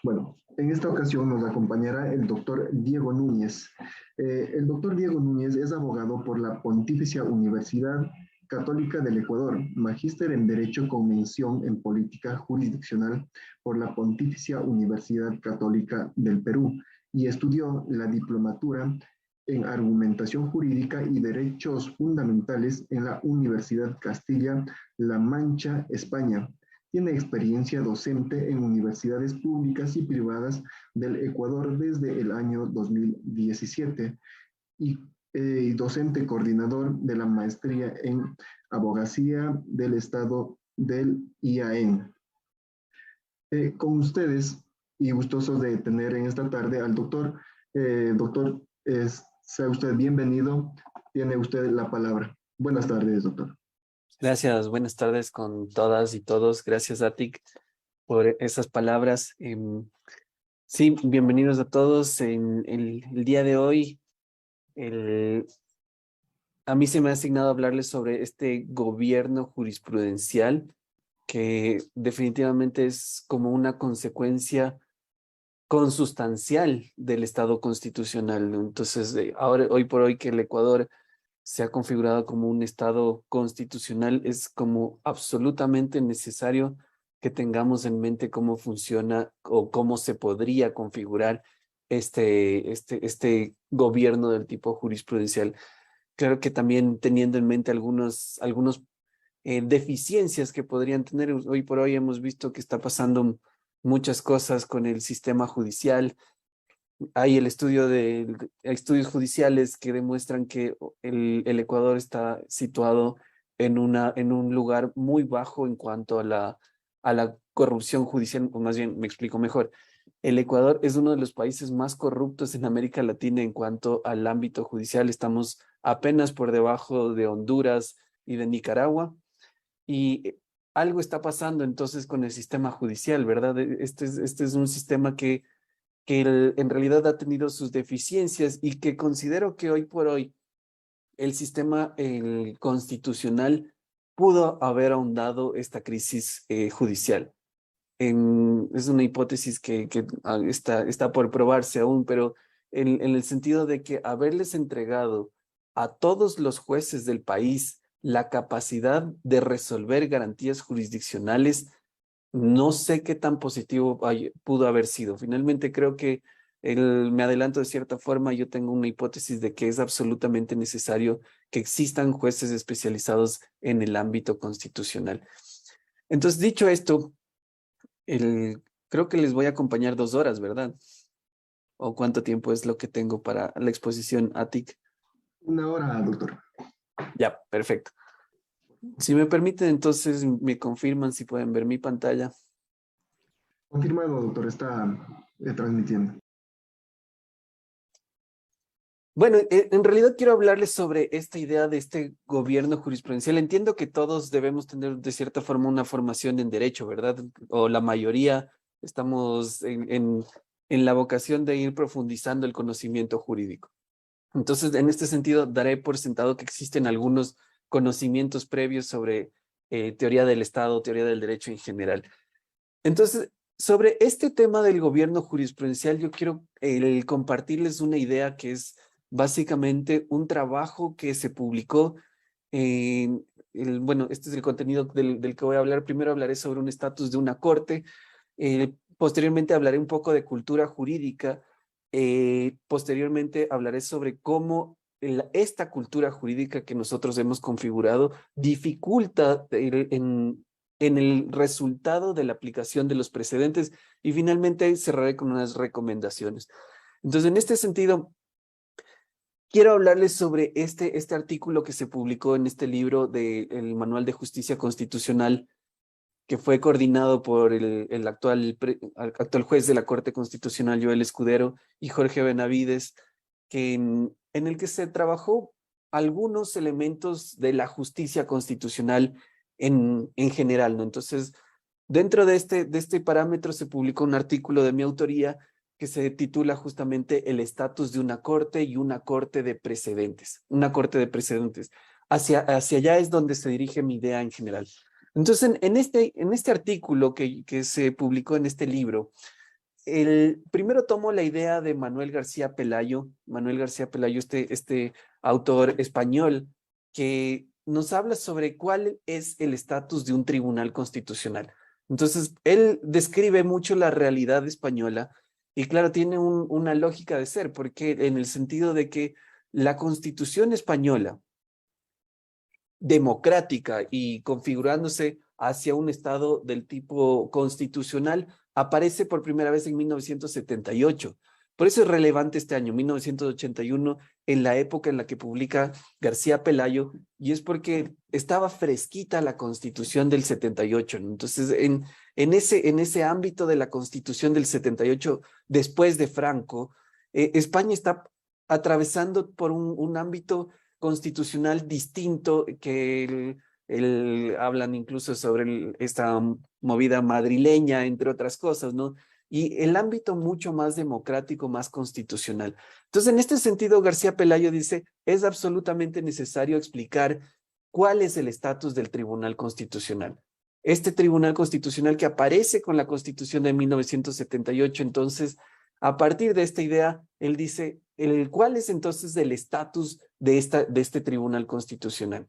Bueno, en esta ocasión nos acompañará el doctor Diego Núñez. El doctor Diego Núñez es abogado por la Pontificia Universidad Católica del Ecuador, magíster en Derecho con mención en Política Jurisdiccional por la Pontificia Universidad Católica del Perú y estudió la diplomatura en Argumentación Jurídica y Derechos Fundamentales en la Universidad Castilla-La Mancha, España. Tiene experiencia docente en universidades públicas y privadas del Ecuador desde el año 2017 y docente coordinador de la maestría en Abogacía del Estado del IAEN. Con ustedes, y gustosos de tener en esta tarde al doctor. Doctor, sea usted bienvenido. Tiene usted la palabra. Buenas tardes, doctor. Gracias, buenas tardes con todas y todos. Gracias, Atik, por esas palabras. Sí, bienvenidos a todos. En el día de hoy, a mí se me ha asignado hablarles sobre este gobierno jurisprudencial que definitivamente es como una consecuencia consustancial del Estado constitucional, ¿no? Entonces, ahora, hoy por hoy que el Ecuador se ha configurado como un Estado constitucional, es como absolutamente necesario que tengamos en mente cómo funciona o cómo se podría configurar este gobierno del tipo jurisprudencial. Claro que también teniendo en mente algunos deficiencias que podrían tener. Hoy por hoy hemos visto que está pasando muchas cosas con el sistema judicial. Hay el estudio de estudios judiciales que demuestran que el Ecuador está situado en un lugar muy bajo en cuanto a la corrupción judicial, o más bien me explico mejor. El Ecuador es uno de los países más corruptos en América Latina en cuanto al ámbito judicial. Estamos apenas por debajo de Honduras y de Nicaragua. Y algo está pasando entonces con el sistema judicial, ¿verdad? Este es un sistema que en realidad ha tenido sus deficiencias y que considero que hoy por hoy el sistema constitucional pudo haber ahondado esta crisis judicial. Es una hipótesis que está por probarse aún, pero en el sentido de que haberles entregado a todos los jueces del país la capacidad de resolver garantías jurisdiccionales, no sé qué tan positivo pudo haber sido. Finalmente creo que me adelanto de cierta forma, yo tengo una hipótesis de que es absolutamente necesario que existan jueces especializados en el ámbito constitucional. Entonces, dicho esto, creo que les voy a acompañar 2 horas, ¿verdad? ¿O cuánto tiempo es lo que tengo para la exposición, Atik? Una hora, doctor. Ya, perfecto. Si me permiten, entonces me confirman si pueden ver mi pantalla. Confirmado, doctor, está transmitiendo. Bueno, en realidad quiero hablarles sobre esta idea de este gobierno jurisprudencial. Entiendo que todos debemos tener de cierta forma una formación en derecho, ¿verdad? O la mayoría estamos en la vocación de ir profundizando el conocimiento jurídico. Entonces, en este sentido, daré por sentado que existen algunos conocimientos previos sobre teoría del Estado, teoría del derecho en general. Entonces, sobre este tema del gobierno jurisprudencial, yo quiero compartirles una idea que es básicamente un trabajo que se publicó en, bueno, este es el contenido del que voy a hablar. Primero hablaré sobre un estatus de una corte, posteriormente hablaré un poco de cultura jurídica, posteriormente hablaré sobre cómo esta cultura jurídica que nosotros hemos configurado dificulta en el resultado de la aplicación de los precedentes y finalmente cerraré con unas recomendaciones. Entonces, en este sentido, quiero hablarles sobre este artículo que se publicó en este libro del Manual de Justicia Constitucional, que fue coordinado por el actual juez de la Corte Constitucional, Joel Escudero, y Jorge Benavides, en el que se trabajó algunos elementos de la justicia constitucional en general, ¿no? Entonces, dentro de este parámetro se publicó un artículo de mi autoría que se titula justamente El estatus de una corte y una corte de precedentes. Una corte de precedentes. Hacia allá es donde se dirige mi idea en general. Entonces, en este artículo que se publicó en este libro, primero tomo la idea de Manuel García Pelayo. Manuel García Pelayo, este autor español, que nos habla sobre cuál es el estatus de un tribunal constitucional. Entonces, él describe mucho la realidad española y claro, tiene una lógica de ser, porque en el sentido de que la Constitución española, democrática y configurándose hacia un Estado del tipo constitucional, aparece por primera vez en 1978. Por eso es relevante este año, 1981, en la época en la que publica García Pelayo, y es porque estaba fresquita la Constitución del 78, ¿no? Entonces, en ese ámbito de la Constitución del 78, después de Franco, España está atravesando por un ámbito constitucional distinto que hablan incluso sobre esta movida madrileña, entre otras cosas, ¿no? Y el ámbito mucho más democrático, más constitucional. Entonces, en este sentido, García Pelayo dice, es absolutamente necesario explicar cuál es el estatus del Tribunal Constitucional. Este Tribunal Constitucional que aparece con la Constitución de 1978, entonces, a partir de esta idea, él dice, ¿cuál es entonces el estatus de este Tribunal Constitucional?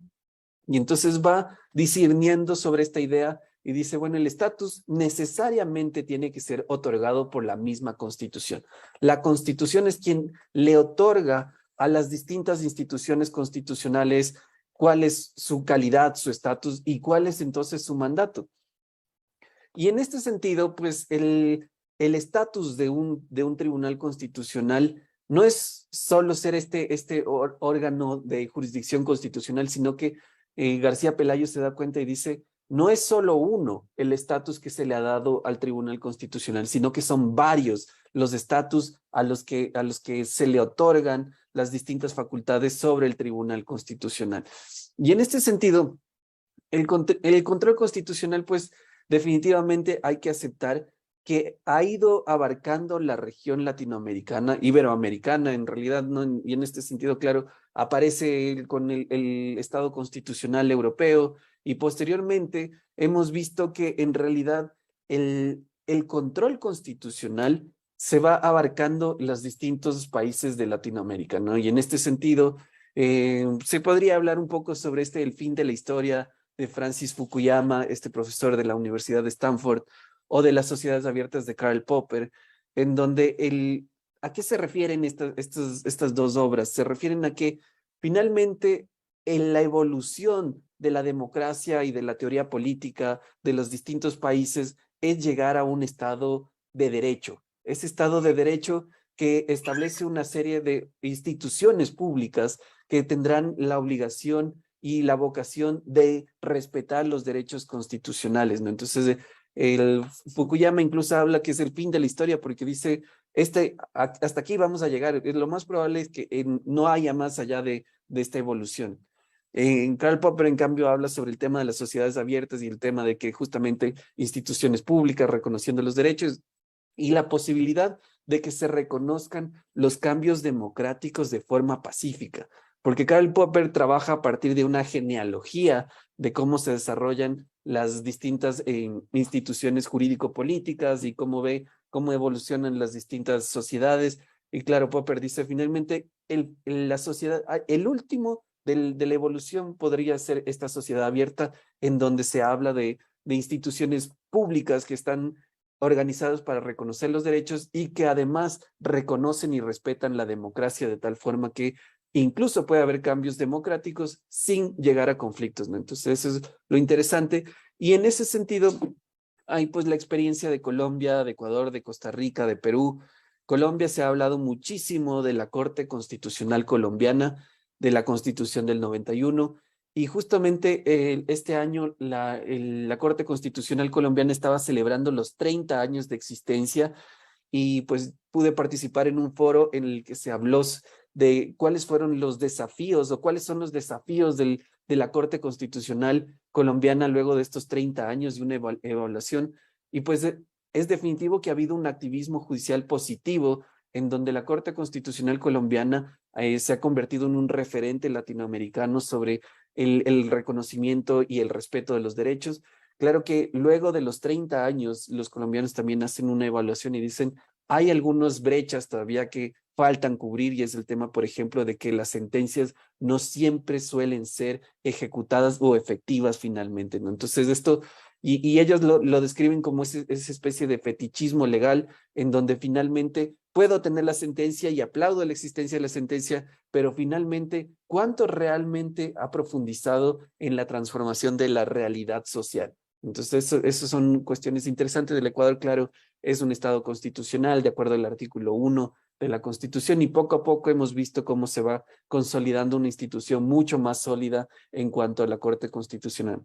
Y entonces va discerniendo sobre esta idea y dice, bueno, el estatus necesariamente tiene que ser otorgado por la misma Constitución. La Constitución es quien le otorga a las distintas instituciones constitucionales cuál es su calidad, su estatus y cuál es entonces su mandato. Y en este sentido, pues el estatus de un tribunal constitucional no es solo ser este órgano de jurisdicción constitucional, sino que García Pelayo se da cuenta y dice, no es solo uno el estatus que se le ha dado al Tribunal Constitucional, sino que son varios los estatus a los que se le otorgan las distintas facultades sobre el Tribunal Constitucional. Y en este sentido, el control constitucional, pues, definitivamente hay que aceptar que ha ido abarcando la región latinoamericana, iberoamericana, en realidad, ¿no? Y en este sentido, claro, aparece con el Estado Constitucional Europeo y posteriormente hemos visto que en realidad el control constitucional se va abarcando los distintos países de Latinoamérica, ¿no? Y en este sentido, se podría hablar un poco sobre el fin de la historia de Francis Fukuyama, este profesor de la Universidad de Stanford, o de las sociedades abiertas de Karl Popper, en donde ¿a qué se refieren estas dos obras? Se refieren a que finalmente en la evolución de la democracia y de la teoría política de los distintos países es llegar a un estado de derecho. Ese estado de derecho que establece una serie de instituciones públicas que tendrán la obligación y la vocación de respetar los derechos constitucionales, ¿no? Entonces, el Fukuyama incluso habla que es el fin de la historia porque dice, hasta aquí vamos a llegar. Lo más probable es que no haya más allá de esta evolución. En Karl Popper, en cambio, habla sobre el tema de las sociedades abiertas y el tema de que justamente instituciones públicas reconociendo los derechos y la posibilidad de que se reconozcan los cambios democráticos de forma pacífica. Porque Karl Popper trabaja a partir de una genealogía de cómo se desarrollan las distintas instituciones jurídico-políticas y cómo ve cómo evolucionan las distintas sociedades. Y claro, Popper dice finalmente la sociedad, el último de la evolución podría ser esta sociedad abierta en donde se habla de instituciones públicas que están organizados para reconocer los derechos y que además reconocen y respetan la democracia de tal forma que incluso puede haber cambios democráticos sin llegar a conflictos, ¿no? Entonces eso es lo interesante. Y en ese sentido, hay pues la experiencia de Colombia, de Ecuador, de Costa Rica, de Perú. Colombia se ha hablado muchísimo de la Corte Constitucional Colombiana, de la Constitución del 91, y justamente este año la Corte Constitucional Colombiana estaba celebrando los 30 años de existencia y pues pude participar en un foro en el que se habló de cuáles fueron los desafíos o cuáles son los desafíos de la Corte Constitucional Colombiana luego de estos 30 años de una evaluación. Y pues es definitivo que ha habido un activismo judicial positivo en donde la Corte Constitucional Colombiana se ha convertido en un referente latinoamericano sobre el reconocimiento y el respeto de los derechos. Claro que luego de los 30 años, los colombianos también hacen una evaluación y dicen, hay algunas brechas todavía que faltan cubrir y es el tema, por ejemplo, de que las sentencias no siempre suelen ser ejecutadas o efectivas finalmente, ¿no? Entonces esto, y ellos lo describen como esa especie de fetichismo legal en donde finalmente puedo tener la sentencia y aplaudo la existencia de la sentencia, pero finalmente, ¿cuánto realmente ha profundizado en la transformación de la realidad social? Entonces, eso son cuestiones interesantes del Ecuador. Claro, es un Estado constitucional de acuerdo al artículo 1 de la Constitución y poco a poco hemos visto cómo se va consolidando una institución mucho más sólida en cuanto a la Corte Constitucional.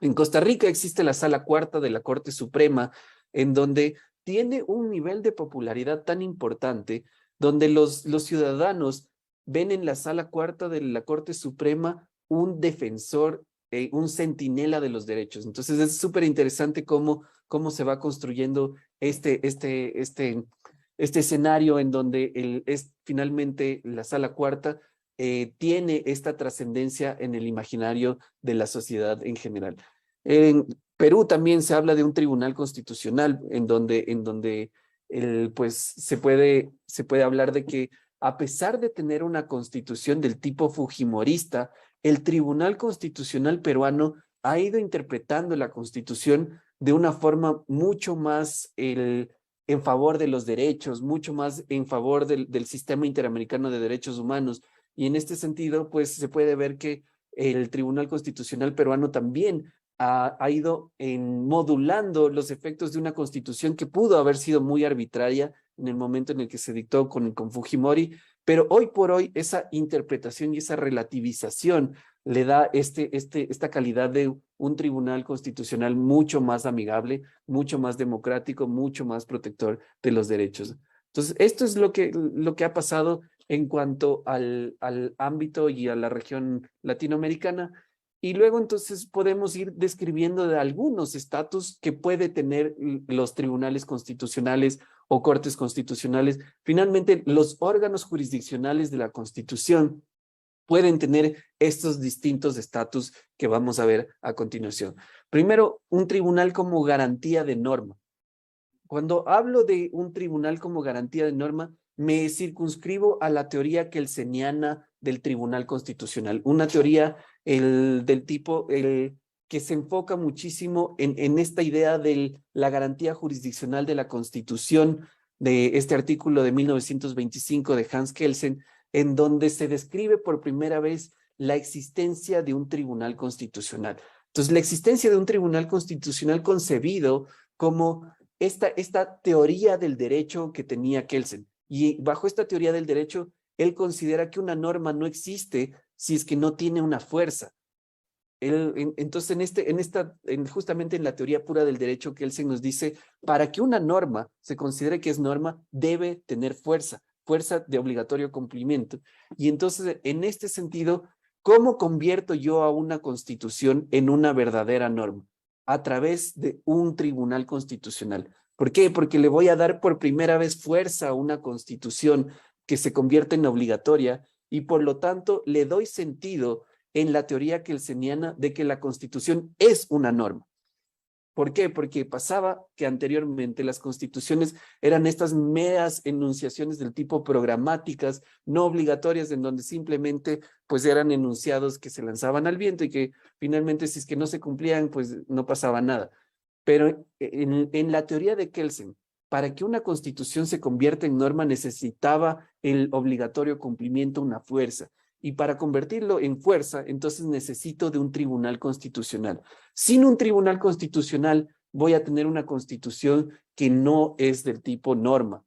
En Costa Rica existe la Sala Cuarta de la Corte Suprema, en donde tiene un nivel de popularidad tan importante, donde los ciudadanos ven en la Sala Cuarta de la Corte Suprema un defensor, un centinela de los derechos. Entonces es súper interesante cómo se va construyendo este escenario en donde finalmente la Sala Cuarta tiene esta trascendencia en el imaginario de la sociedad en general. En Perú también se habla de un tribunal constitucional en donde pues se puede hablar de que a pesar de tener una constitución del tipo fujimorista, el Tribunal Constitucional peruano ha ido interpretando la constitución de una forma mucho más en favor de los derechos, mucho más en favor del sistema interamericano de derechos humanos. Y en este sentido, pues se puede ver que el Tribunal Constitucional peruano también ha ido modulando los efectos de una constitución que pudo haber sido muy arbitraria en el momento en el que se dictó con Fujimori, pero hoy por hoy esa interpretación y esa relativización le da esta calidad de un tribunal constitucional mucho más amigable, mucho más democrático, mucho más protector de los derechos. Entonces, esto es lo que ha pasado en cuanto al ámbito y a la región latinoamericana. Y luego entonces podemos ir describiendo de algunos estatus que puede tener los tribunales constitucionales o cortes constitucionales. Finalmente, los órganos jurisdiccionales de la Constitución pueden tener estos distintos estatus que vamos a ver a continuación. Primero, un tribunal como garantía de norma. Cuando hablo de un tribunal como garantía de norma, me circunscribo a la teoría kelseniana del Tribunal Constitucional, una teoría del tipo que se enfoca muchísimo en esta idea de la garantía jurisdiccional de la Constitución, de este artículo de 1925 de Hans Kelsen, en donde se describe por primera vez la existencia de un tribunal constitucional. Entonces, la existencia de un tribunal constitucional concebido como esta teoría del derecho que tenía Kelsen. Y bajo esta teoría del derecho, él considera que una norma no existe si es que no tiene una fuerza. Entonces, justamente en la teoría pura del derecho, Kelsen nos dice, para que una norma se considere que es norma, debe tener fuerza de obligatorio cumplimiento. Y entonces, en este sentido, ¿cómo convierto yo a una constitución en una verdadera norma? A través de un tribunal constitucional. ¿Por qué? Porque le voy a dar por primera vez fuerza a una constitución que se convierte en obligatoria y por lo tanto le doy sentido en la teoría kelseniana de que la Constitución es una norma. ¿Por qué? Porque pasaba que anteriormente las constituciones eran estas meras enunciaciones del tipo programáticas, no obligatorias, en donde simplemente pues eran enunciados que se lanzaban al viento y que finalmente si es que no se cumplían pues no pasaba nada. Pero en la teoría de Kelsen, para que una constitución se convierta en norma necesitaba el obligatorio cumplimiento, una fuerza. Y para convertirlo en fuerza, entonces necesito de un tribunal constitucional. Sin un tribunal constitucional voy a tener una constitución que no es del tipo norma.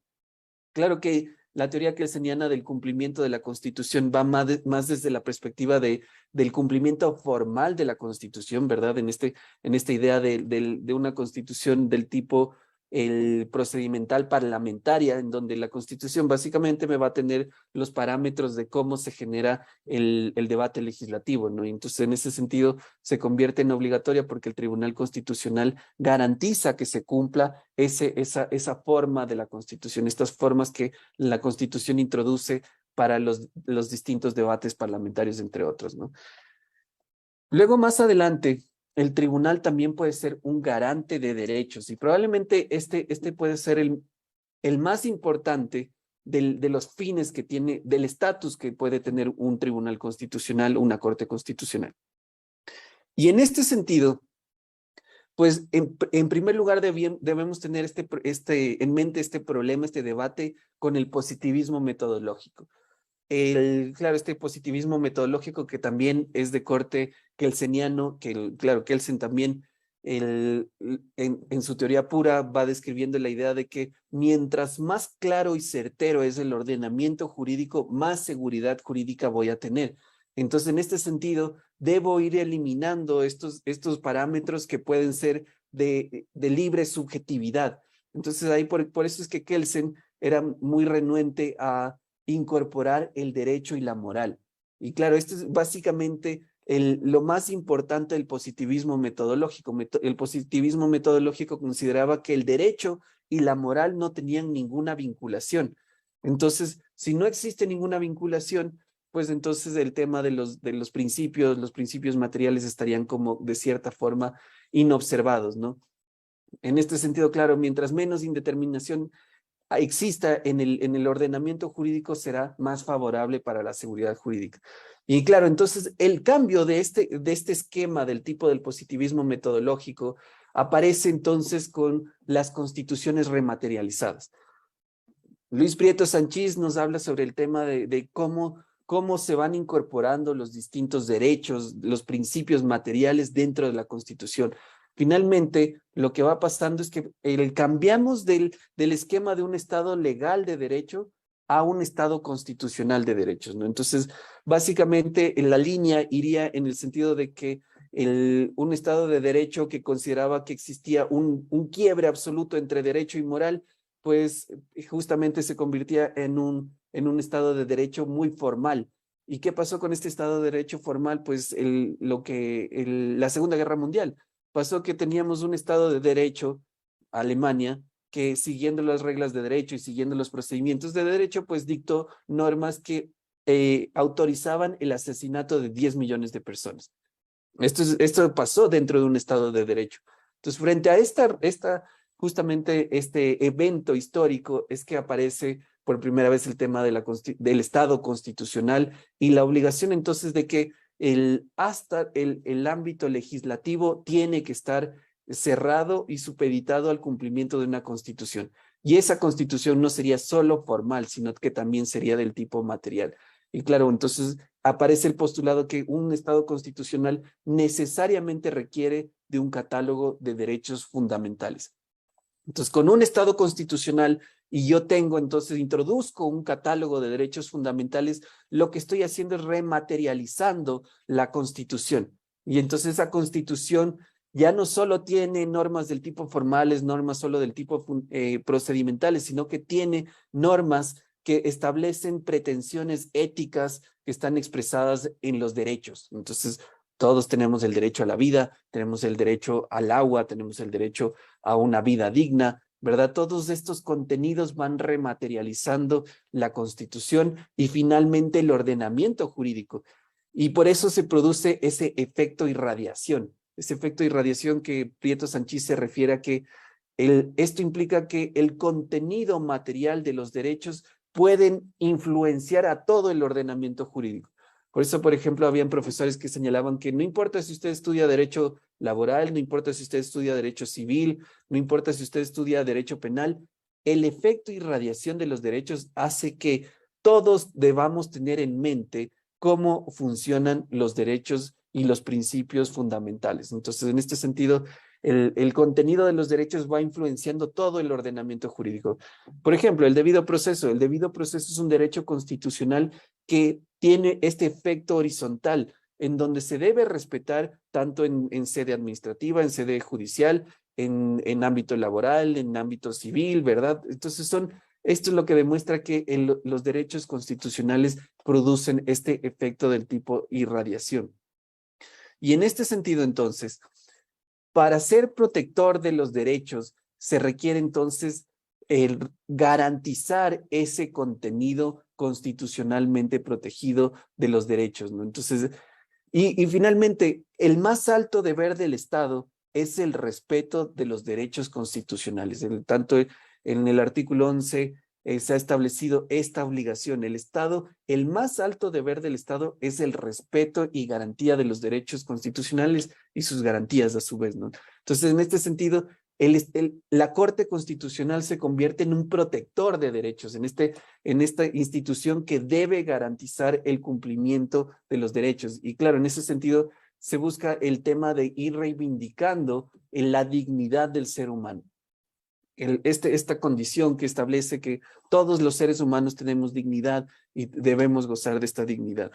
Claro que la teoría kelseniana del cumplimiento de la Constitución va más desde la perspectiva del cumplimiento formal de la Constitución, ¿verdad? En esta idea de una Constitución del tipo el procedimental parlamentaria, en donde la Constitución básicamente me va a tener los parámetros de cómo se genera el debate legislativo, ¿no? Y entonces, en ese sentido, se convierte en obligatoria porque el Tribunal Constitucional garantiza que se cumpla esa forma de la Constitución, estas formas que la Constitución introduce para los distintos debates parlamentarios, entre otros, ¿no? Luego, más adelante, el tribunal también puede ser un garante de derechos y probablemente este puede ser el más importante de los fines que tiene, del estatus que puede tener un tribunal constitucional, una corte constitucional. Y en este sentido, pues en primer lugar debemos tener en mente este problema, este debate con el positivismo metodológico. Claro, este positivismo metodológico que también es de corte kelseniano, claro, Kelsen también en su teoría pura va describiendo la idea de que mientras más claro y certero es el ordenamiento jurídico, más seguridad jurídica voy a tener. Entonces, en este sentido, debo ir eliminando estos parámetros que pueden ser de libre subjetividad. Entonces, ahí por eso es que Kelsen era muy renuente a incorporar el derecho y la moral. Y claro, esto es básicamente lo más importante del positivismo metodológico. El positivismo metodológico consideraba que el derecho y la moral no tenían ninguna vinculación. Entonces, si no existe ninguna vinculación, pues entonces el tema de los principios materiales estarían como de cierta forma inobservados, ¿no? En este sentido, claro, mientras menos indeterminación exista en el ordenamiento jurídico, será más favorable para la seguridad jurídica. Y claro, entonces el cambio de este esquema del tipo del positivismo metodológico aparece entonces con las constituciones rematerializadas. Luis Prieto Sanchís nos habla sobre el tema de cómo se van incorporando los distintos derechos, los principios materiales dentro de la Constitución. Finalmente, lo que va pasando es que cambiamos del esquema de un Estado legal de derecho a un Estado constitucional de derechos, ¿no? Entonces, básicamente, la línea iría en el sentido de que un Estado de derecho que consideraba que existía un quiebre absoluto entre derecho y moral, pues justamente se convertía en un Estado de derecho muy formal. ¿Y qué pasó con este Estado de derecho formal? Pues la Segunda Guerra Mundial. Pasó que teníamos un Estado de derecho, Alemania, que siguiendo las reglas de derecho y siguiendo los procedimientos de derecho, pues dictó normas que autorizaban el asesinato de 10 millones de personas. Esto pasó dentro de un Estado de derecho. Entonces, frente a justamente este evento histórico es que aparece por primera vez el tema del Estado constitucional y la obligación entonces de que hasta el ámbito legislativo tiene que estar cerrado y supeditado al cumplimiento de una constitución. Y esa constitución no sería solo formal, sino que también sería del tipo material. Y claro, entonces aparece el postulado que un Estado constitucional necesariamente requiere de un catálogo de derechos fundamentales. Entonces, con un Estado constitucional y yo introduzco un catálogo de derechos fundamentales, lo que estoy haciendo es rematerializando la Constitución. Y entonces esa Constitución ya no solo tiene normas del tipo formales, normas solo del tipo procedimentales, sino que tiene normas que establecen pretensiones éticas que están expresadas en los derechos. Entonces, todos tenemos el derecho a la vida, tenemos el derecho al agua, tenemos el derecho a una vida digna, ¿verdad? Todos estos contenidos van rematerializando la Constitución y finalmente el ordenamiento jurídico. Y por eso se produce ese efecto irradiación que Prieto Sanchís se refiere a que esto implica que el contenido material de los derechos pueden influenciar a todo el ordenamiento jurídico. Por eso, por ejemplo, habían profesores que señalaban que no importa si usted estudia derecho laboral, no importa si usted estudia derecho civil, no importa si usted estudia derecho penal, el efecto irradiación de los derechos hace que todos debamos tener en mente cómo funcionan los derechos y los principios fundamentales. Entonces, en este sentido, el contenido de los derechos va influenciando todo el ordenamiento jurídico. Por ejemplo, el debido proceso. El debido proceso es un derecho constitucional que tiene este efecto horizontal, en donde se debe respetar tanto en sede administrativa, en sede judicial, en ámbito laboral, en ámbito civil, ¿verdad? Entonces esto es lo que demuestra que los derechos constitucionales producen este efecto del tipo irradiación. Y en este sentido, entonces, para ser protector de los derechos, se requiere entonces el garantizar ese contenido constitucionalmente protegido de los derechos, ¿no? Entonces, Y finalmente, el más alto deber del Estado es el respeto de los derechos constitucionales. Tanto en el artículo 11 se ha establecido esta obligación. El Estado, el más alto deber del Estado es el respeto y garantía de los derechos constitucionales y sus garantías a su vez, ¿no? Entonces, en este sentido, la Corte Constitucional se convierte en un protector de derechos, en esta institución que debe garantizar el cumplimiento de los derechos. Y claro, en ese sentido se busca el tema de ir reivindicando la dignidad del ser humano. Esta condición que establece que todos los seres humanos tenemos dignidad y debemos gozar de esta dignidad.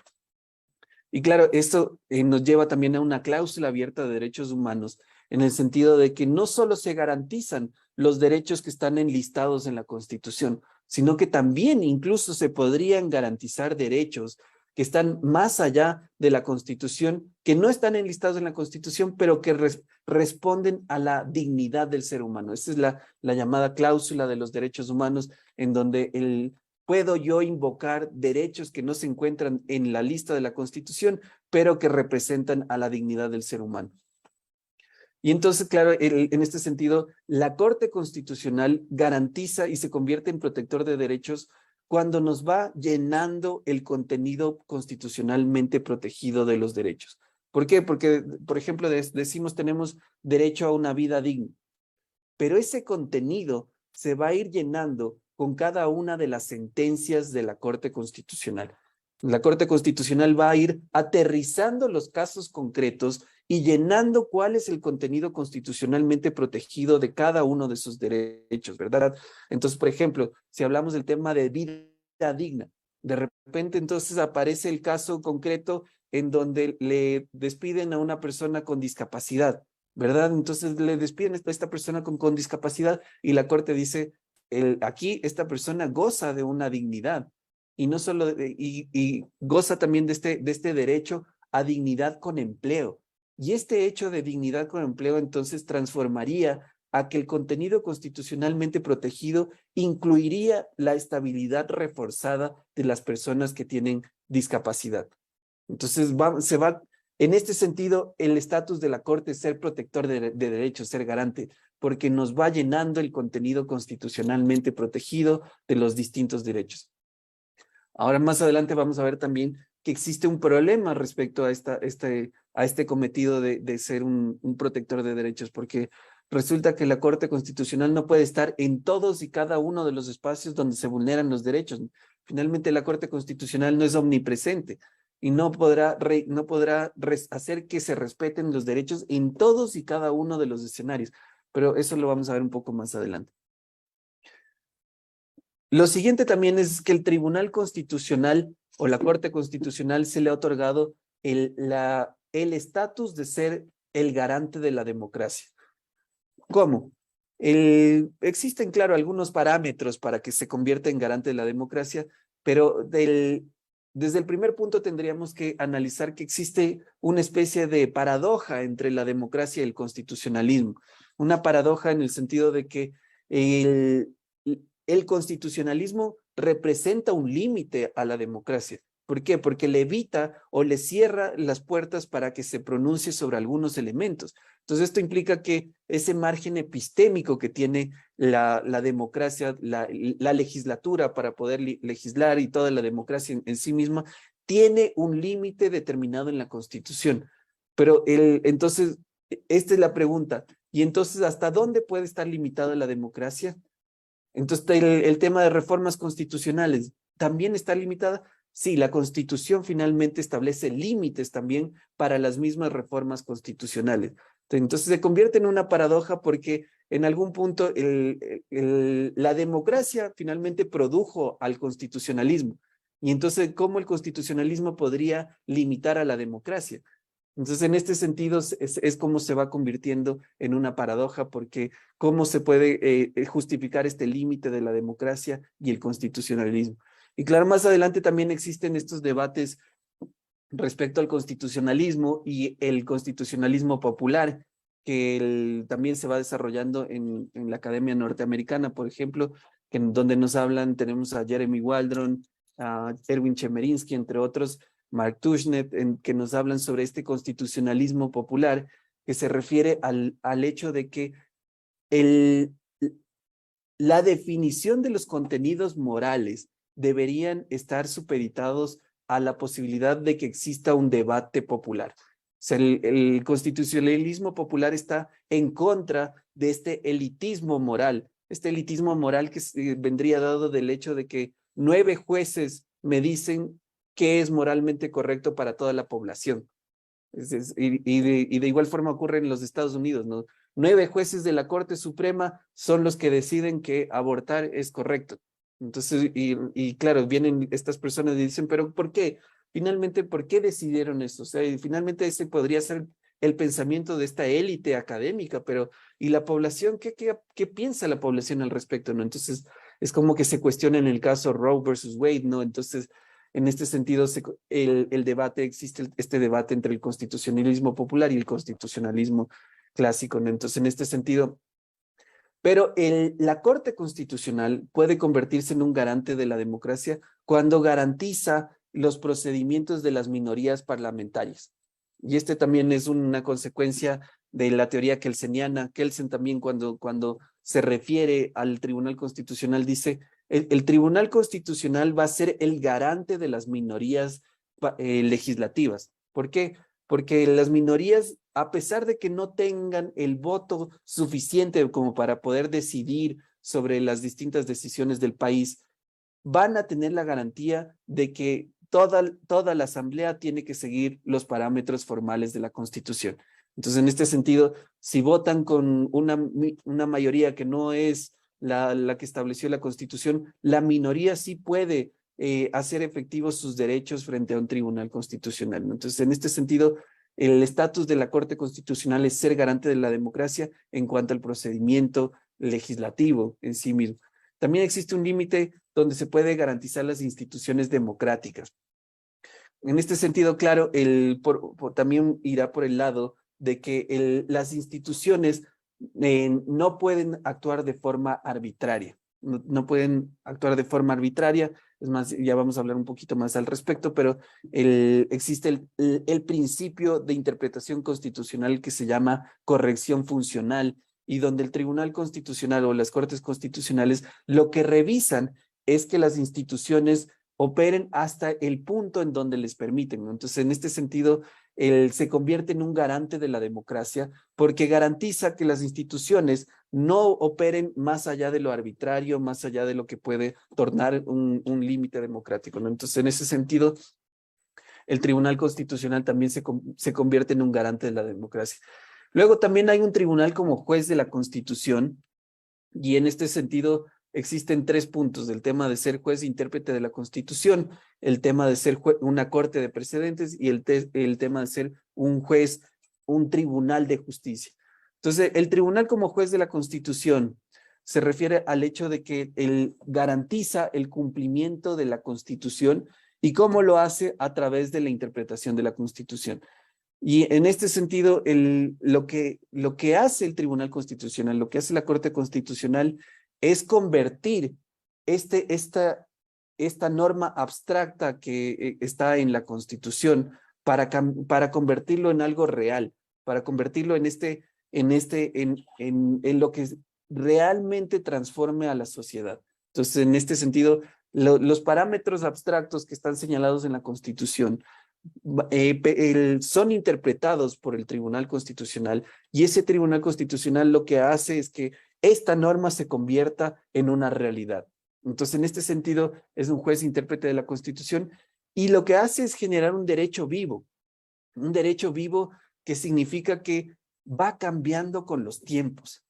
Y claro, esto nos lleva también a una cláusula abierta de derechos humanos, en el sentido de que no solo se garantizan los derechos que están enlistados en la Constitución, sino que también incluso se podrían garantizar derechos que están más allá de la Constitución, que no están enlistados en la Constitución, pero que responden a la dignidad del ser humano. Esa es la llamada cláusula de los derechos humanos, en donde puedo yo invocar derechos que no se encuentran en la lista de la Constitución, pero que representan a la dignidad del ser humano. Y entonces, claro, en este sentido, la Corte Constitucional garantiza y se convierte en protector de derechos cuando nos va llenando el contenido constitucionalmente protegido de los derechos. ¿Por qué? Porque, por ejemplo, decimos tenemos derecho a una vida digna, pero ese contenido se va a ir llenando con cada una de las sentencias de la Corte Constitucional. La Corte Constitucional va a ir aterrizando los casos concretos y llenando cuál es el contenido constitucionalmente protegido de cada uno de sus derechos, ¿verdad? Entonces, por ejemplo, si hablamos del tema de vida digna, de repente entonces aparece el caso concreto en donde le despiden a una persona con discapacidad, ¿verdad? Entonces le despiden a esta persona con discapacidad y la Corte dice, aquí esta persona goza de una dignidad y no solo, y goza también de este derecho a dignidad con empleo. Y este hecho de dignidad con empleo entonces transformaría a que el contenido constitucionalmente protegido incluiría la estabilidad reforzada de las personas que tienen discapacidad. Entonces en este sentido, el estatus de la Corte es ser protector de derechos, ser garante, porque nos va llenando el contenido constitucionalmente protegido de los distintos derechos. Ahora más adelante vamos a ver también que existe un problema respecto a este cometido de ser un protector de derechos, porque resulta que la Corte Constitucional no puede estar en todos y cada uno de los espacios donde se vulneran los derechos. Finalmente, la Corte Constitucional no es omnipresente y no podrá hacer que se respeten los derechos en todos y cada uno de los escenarios, pero eso lo vamos a ver un poco más adelante. Lo siguiente también es que el Tribunal Constitucional o la Corte Constitucional se le ha otorgado el estatus de ser el garante de la democracia. ¿Cómo? Existen, claro, algunos parámetros para que se convierta en garante de la democracia, pero desde el primer punto tendríamos que analizar que existe una especie de paradoja entre la democracia y el constitucionalismo. Una paradoja en el sentido de que el constitucionalismo representa un límite a la democracia. ¿Por qué? Porque le evita o le cierra las puertas para que se pronuncie sobre algunos elementos. Entonces, esto implica que ese margen epistémico que tiene la democracia, la legislatura para poder legislar y toda la democracia en sí misma, tiene un límite determinado en la Constitución. Pero entonces, esta es la pregunta. ¿Y entonces hasta dónde puede estar limitada la democracia? Entonces, el tema de reformas constitucionales también está limitada. Sí, la Constitución finalmente establece límites también para las mismas reformas constitucionales. Entonces, se convierte en una paradoja porque en algún punto la democracia finalmente produjo al constitucionalismo. Y entonces, ¿cómo el constitucionalismo podría limitar a la democracia? Entonces, en este sentido, es como se va convirtiendo en una paradoja, porque ¿cómo se puede justificar este límite de la democracia y el constitucionalismo? Y claro, más adelante también existen estos debates respecto al constitucionalismo y el constitucionalismo popular, que también se va desarrollando en la Academia Norteamericana, por ejemplo, donde nos hablan, tenemos a Jeremy Waldron, a Erwin Chemerinsky, entre otros, Mark Tushnet, que nos hablan sobre este constitucionalismo popular, que se refiere al hecho de que la definición de los contenidos morales deberían estar supeditados a la posibilidad de que exista un debate popular. O sea, el constitucionalismo popular está en contra de este elitismo moral que vendría dado del hecho de que 9 jueces me dicen qué es moralmente correcto para toda la población. Y de igual forma ocurre en los Estados Unidos, ¿no? 9 jueces de la Corte Suprema son los que deciden que abortar es correcto. Entonces, y claro, vienen estas personas y dicen, pero ¿por qué? Finalmente, ¿por qué decidieron eso? O sea, y finalmente ese podría ser el pensamiento de esta élite académica, pero ¿y la población? ¿Qué piensa la población al respecto, no? Entonces, es como que se cuestiona en el caso Roe versus Wade, ¿no? Entonces, en este sentido, el debate, existe este debate entre el constitucionalismo popular y el constitucionalismo clásico, ¿no? Entonces, en este sentido, pero la Corte Constitucional puede convertirse en un garante de la democracia cuando garantiza los procedimientos de las minorías parlamentarias. Y este también es una consecuencia de la teoría kelseniana. Kelsen también cuando se refiere al Tribunal Constitucional dice, el Tribunal Constitucional va a ser el garante de las minorías legislativas. ¿Por qué? Porque las minorías, a pesar de que no tengan el voto suficiente como para poder decidir sobre las distintas decisiones del país, van a tener la garantía de que toda la asamblea tiene que seguir los parámetros formales de la Constitución. Entonces, en este sentido, si votan con una mayoría que no es la que estableció la Constitución, la minoría sí puede hacer efectivos sus derechos frente a un tribunal constitucional, ¿no? Entonces, en este sentido, el estatus de la Corte Constitucional es ser garante de la democracia en cuanto al procedimiento legislativo en sí mismo. También existe un límite donde se puede garantizar las instituciones democráticas. En este sentido, claro, también irá por el lado de que las instituciones no pueden actuar de forma arbitraria. No pueden actuar de forma arbitraria. Es más, ya vamos a hablar un poquito más al respecto, pero existe el principio de interpretación constitucional que se llama corrección funcional, y donde el Tribunal Constitucional o las Cortes Constitucionales lo que revisan es que las instituciones operen hasta el punto en donde les permiten, ¿no? Entonces, en este sentido, se convierte en un garante de la democracia porque garantiza que las instituciones no operen más allá de lo arbitrario, más allá de lo que puede tornar un límite democrático, ¿no? Entonces, en ese sentido, el Tribunal Constitucional también se convierte en un garante de la democracia. Luego también hay un tribunal como juez de la Constitución, y en este sentido existen 3 puntos: el tema de ser juez e intérprete de la Constitución, el tema de ser una corte de precedentes y el tema de ser un juez, un tribunal de justicia. Entonces, el tribunal como juez de la Constitución se refiere al hecho de que él garantiza el cumplimiento de la Constitución. ¿Y cómo lo hace? A través de la interpretación de la Constitución. Y en este sentido, lo que hace el Tribunal Constitucional, lo que hace la Corte Constitucional, es convertir esta norma abstracta que está en la Constitución para convertirlo en algo real, para convertirlo en lo que realmente transforme a la sociedad. Entonces, en este sentido, los parámetros abstractos que están señalados en la Constitución son interpretados por el Tribunal Constitucional, y ese Tribunal Constitucional lo que hace es que esta norma se convierta en una realidad. Entonces, en este sentido, es un juez intérprete de la Constitución, y lo que hace es generar un derecho vivo que significa que va cambiando con los tiempos,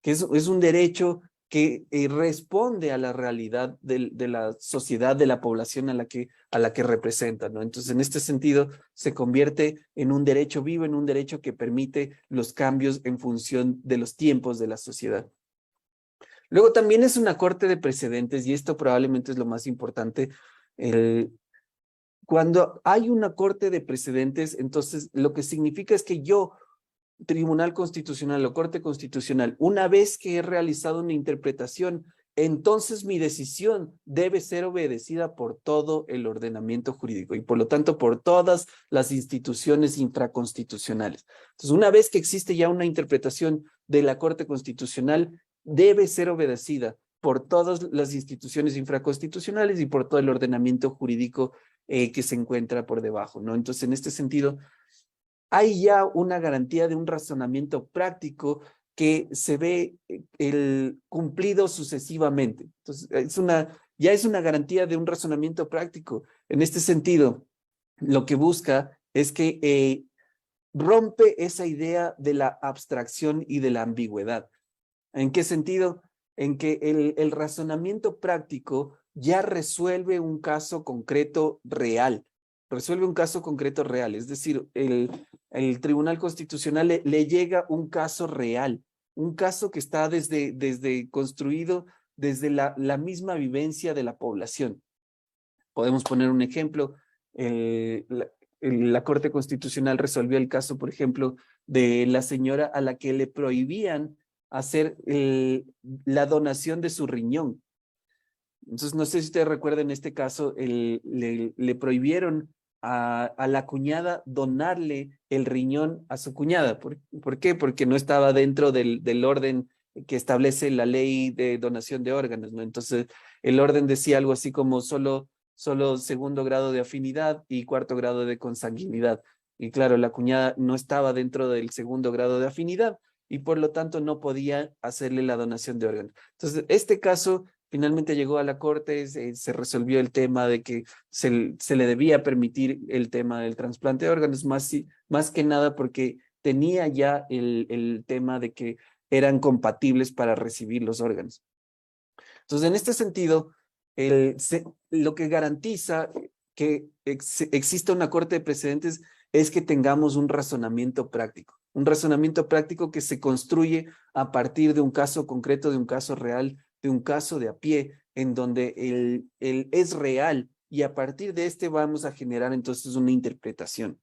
que es un derecho que responde a la realidad de la sociedad, de la población a la que representa, ¿no? Entonces, en este sentido, se convierte en un derecho vivo, en un derecho que permite los cambios en función de los tiempos de la sociedad. Luego también es una corte de precedentes, y esto probablemente es lo más importante. Cuando hay una corte de precedentes, entonces lo que significa es que yo, Tribunal Constitucional o Corte Constitucional, una vez que he realizado una interpretación, entonces mi decisión debe ser obedecida por todo el ordenamiento jurídico y por lo tanto por todas las instituciones infraconstitucionales. Entonces, una vez que existe ya una interpretación de la Corte Constitucional, debe ser obedecida por todas las instituciones infraconstitucionales y por todo el ordenamiento jurídico que se encuentra por debajo, ¿no? Entonces, en este sentido, hay ya una garantía de un razonamiento práctico que se ve el cumplido sucesivamente. Entonces, ya es una garantía de un razonamiento práctico. En este sentido, lo que busca es que rompe esa idea de la abstracción y de la ambigüedad. ¿En qué sentido? En que el razonamiento práctico ya resuelve un caso concreto real. Resuelve un caso concreto real. Es decir, el Tribunal Constitucional le llega un caso real, un caso que está desde construido desde la misma vivencia de la población. Podemos poner un ejemplo. La Corte Constitucional resolvió el caso, por ejemplo, de la señora a la que le prohibían hacer la donación de su riñón. Entonces, no sé si ustedes recuerdan este caso, le prohibieron a la cuñada donarle el riñón a su cuñada. ¿Por qué? Porque no estaba dentro del orden que establece la ley de donación de órganos, ¿no? Entonces, el orden decía algo así como solo segundo grado de afinidad y cuarto grado de consanguinidad. Y claro, la cuñada no estaba dentro del segundo grado de afinidad y por lo tanto no podía hacerle la donación de órganos. Entonces, este caso finalmente llegó a la corte, se resolvió el tema de que se le debía permitir el tema del trasplante de órganos, más que nada porque tenía ya el tema de que eran compatibles para recibir los órganos. Entonces, en este sentido, lo que garantiza que exista una corte de precedentes es que tengamos un razonamiento práctico que se construye a partir de un caso concreto, de un caso real, de un caso de a pie, en donde el es real y a partir de este vamos a generar entonces una interpretación.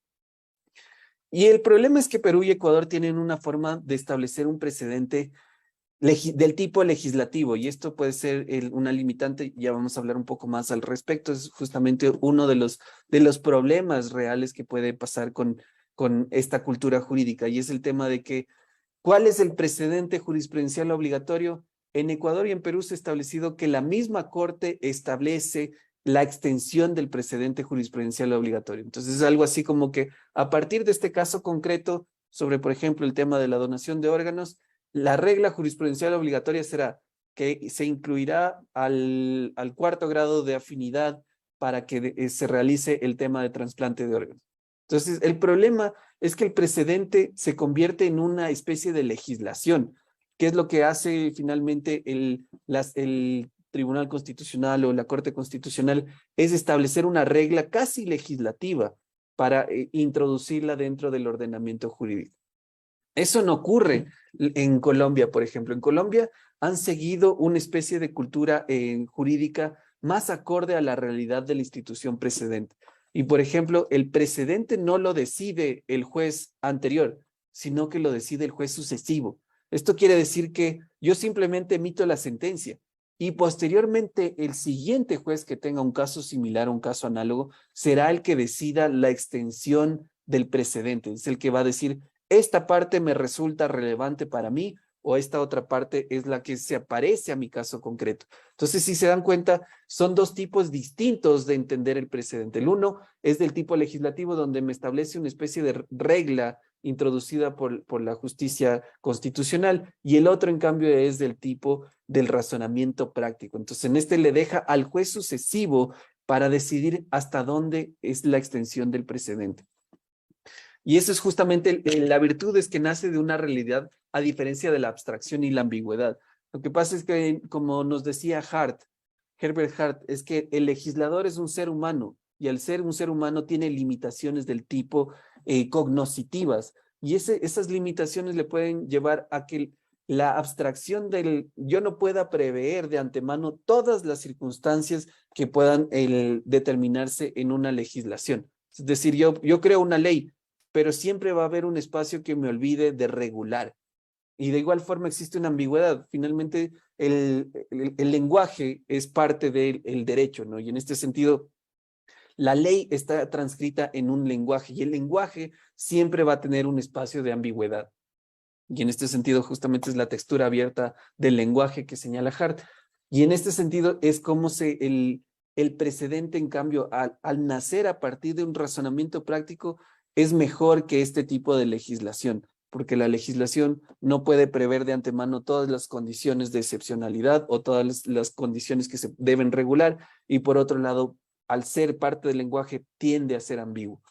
Y el problema es que Perú y Ecuador tienen una forma de establecer un precedente del tipo legislativo, y esto puede ser una limitante, ya vamos a hablar un poco más al respecto, es justamente uno de los problemas reales que puede pasar con esta cultura jurídica, y es el tema de que, ¿cuál es el precedente jurisprudencial obligatorio? En Ecuador y en Perú se ha establecido que la misma Corte establece la extensión del precedente jurisprudencial obligatorio. Entonces es algo así como que a partir de este caso concreto, sobre por ejemplo el tema de la donación de órganos, la regla jurisprudencial obligatoria será que se incluirá al cuarto grado de afinidad para que se realice el tema de trasplante de órganos. Entonces, el problema es que el precedente se convierte en una especie de legislación, que es lo que hace finalmente el Tribunal Constitucional o la Corte Constitucional, es establecer una regla casi legislativa para introducirla dentro del ordenamiento jurídico. Eso no ocurre en Colombia, por ejemplo. En Colombia han seguido una especie de cultura jurídica más acorde a la realidad de la institución precedente. Y, por ejemplo, el precedente no lo decide el juez anterior, sino que lo decide el juez sucesivo. Esto quiere decir que yo simplemente emito la sentencia y posteriormente el siguiente juez que tenga un caso similar o un caso análogo será el que decida la extensión del precedente. Es el que va a decir, esta parte me resulta relevante para mí o esta otra parte es la que se aparece a mi caso concreto. Entonces, si se dan cuenta, son dos tipos distintos de entender el precedente. El uno es del tipo legislativo, donde me establece una especie de regla introducida por la justicia constitucional, y el otro, en cambio, es del tipo del razonamiento práctico. Entonces, en este le deja al juez sucesivo para decidir hasta dónde es la extensión del precedente. Y eso es justamente la virtud, es que nace de una realidad a diferencia de la abstracción y la ambigüedad. Lo que pasa es que, como nos decía Herbert Hart, es que el legislador es un ser humano y al ser un ser humano tiene limitaciones del tipo cognoscitivas, y esas limitaciones le pueden llevar a que la abstracción yo no pueda prever de antemano todas las circunstancias que puedan determinarse en una legislación. Es decir, yo creo una ley, pero siempre va a haber un espacio que me olvide de regular. Y de igual forma existe una ambigüedad. Finalmente, el lenguaje es parte del derecho, ¿no? Y en este sentido, la ley está transcrita en un lenguaje y el lenguaje siempre va a tener un espacio de ambigüedad. Y en este sentido, justamente es la textura abierta del lenguaje que señala Hart. Y en este sentido es como el precedente, en cambio, al nacer a partir de un razonamiento práctico, es mejor que este tipo de legislación, porque la legislación no puede prever de antemano todas las condiciones de excepcionalidad o todas las condiciones que se deben regular, y por otro lado, al ser parte del lenguaje, tiende a ser ambiguo.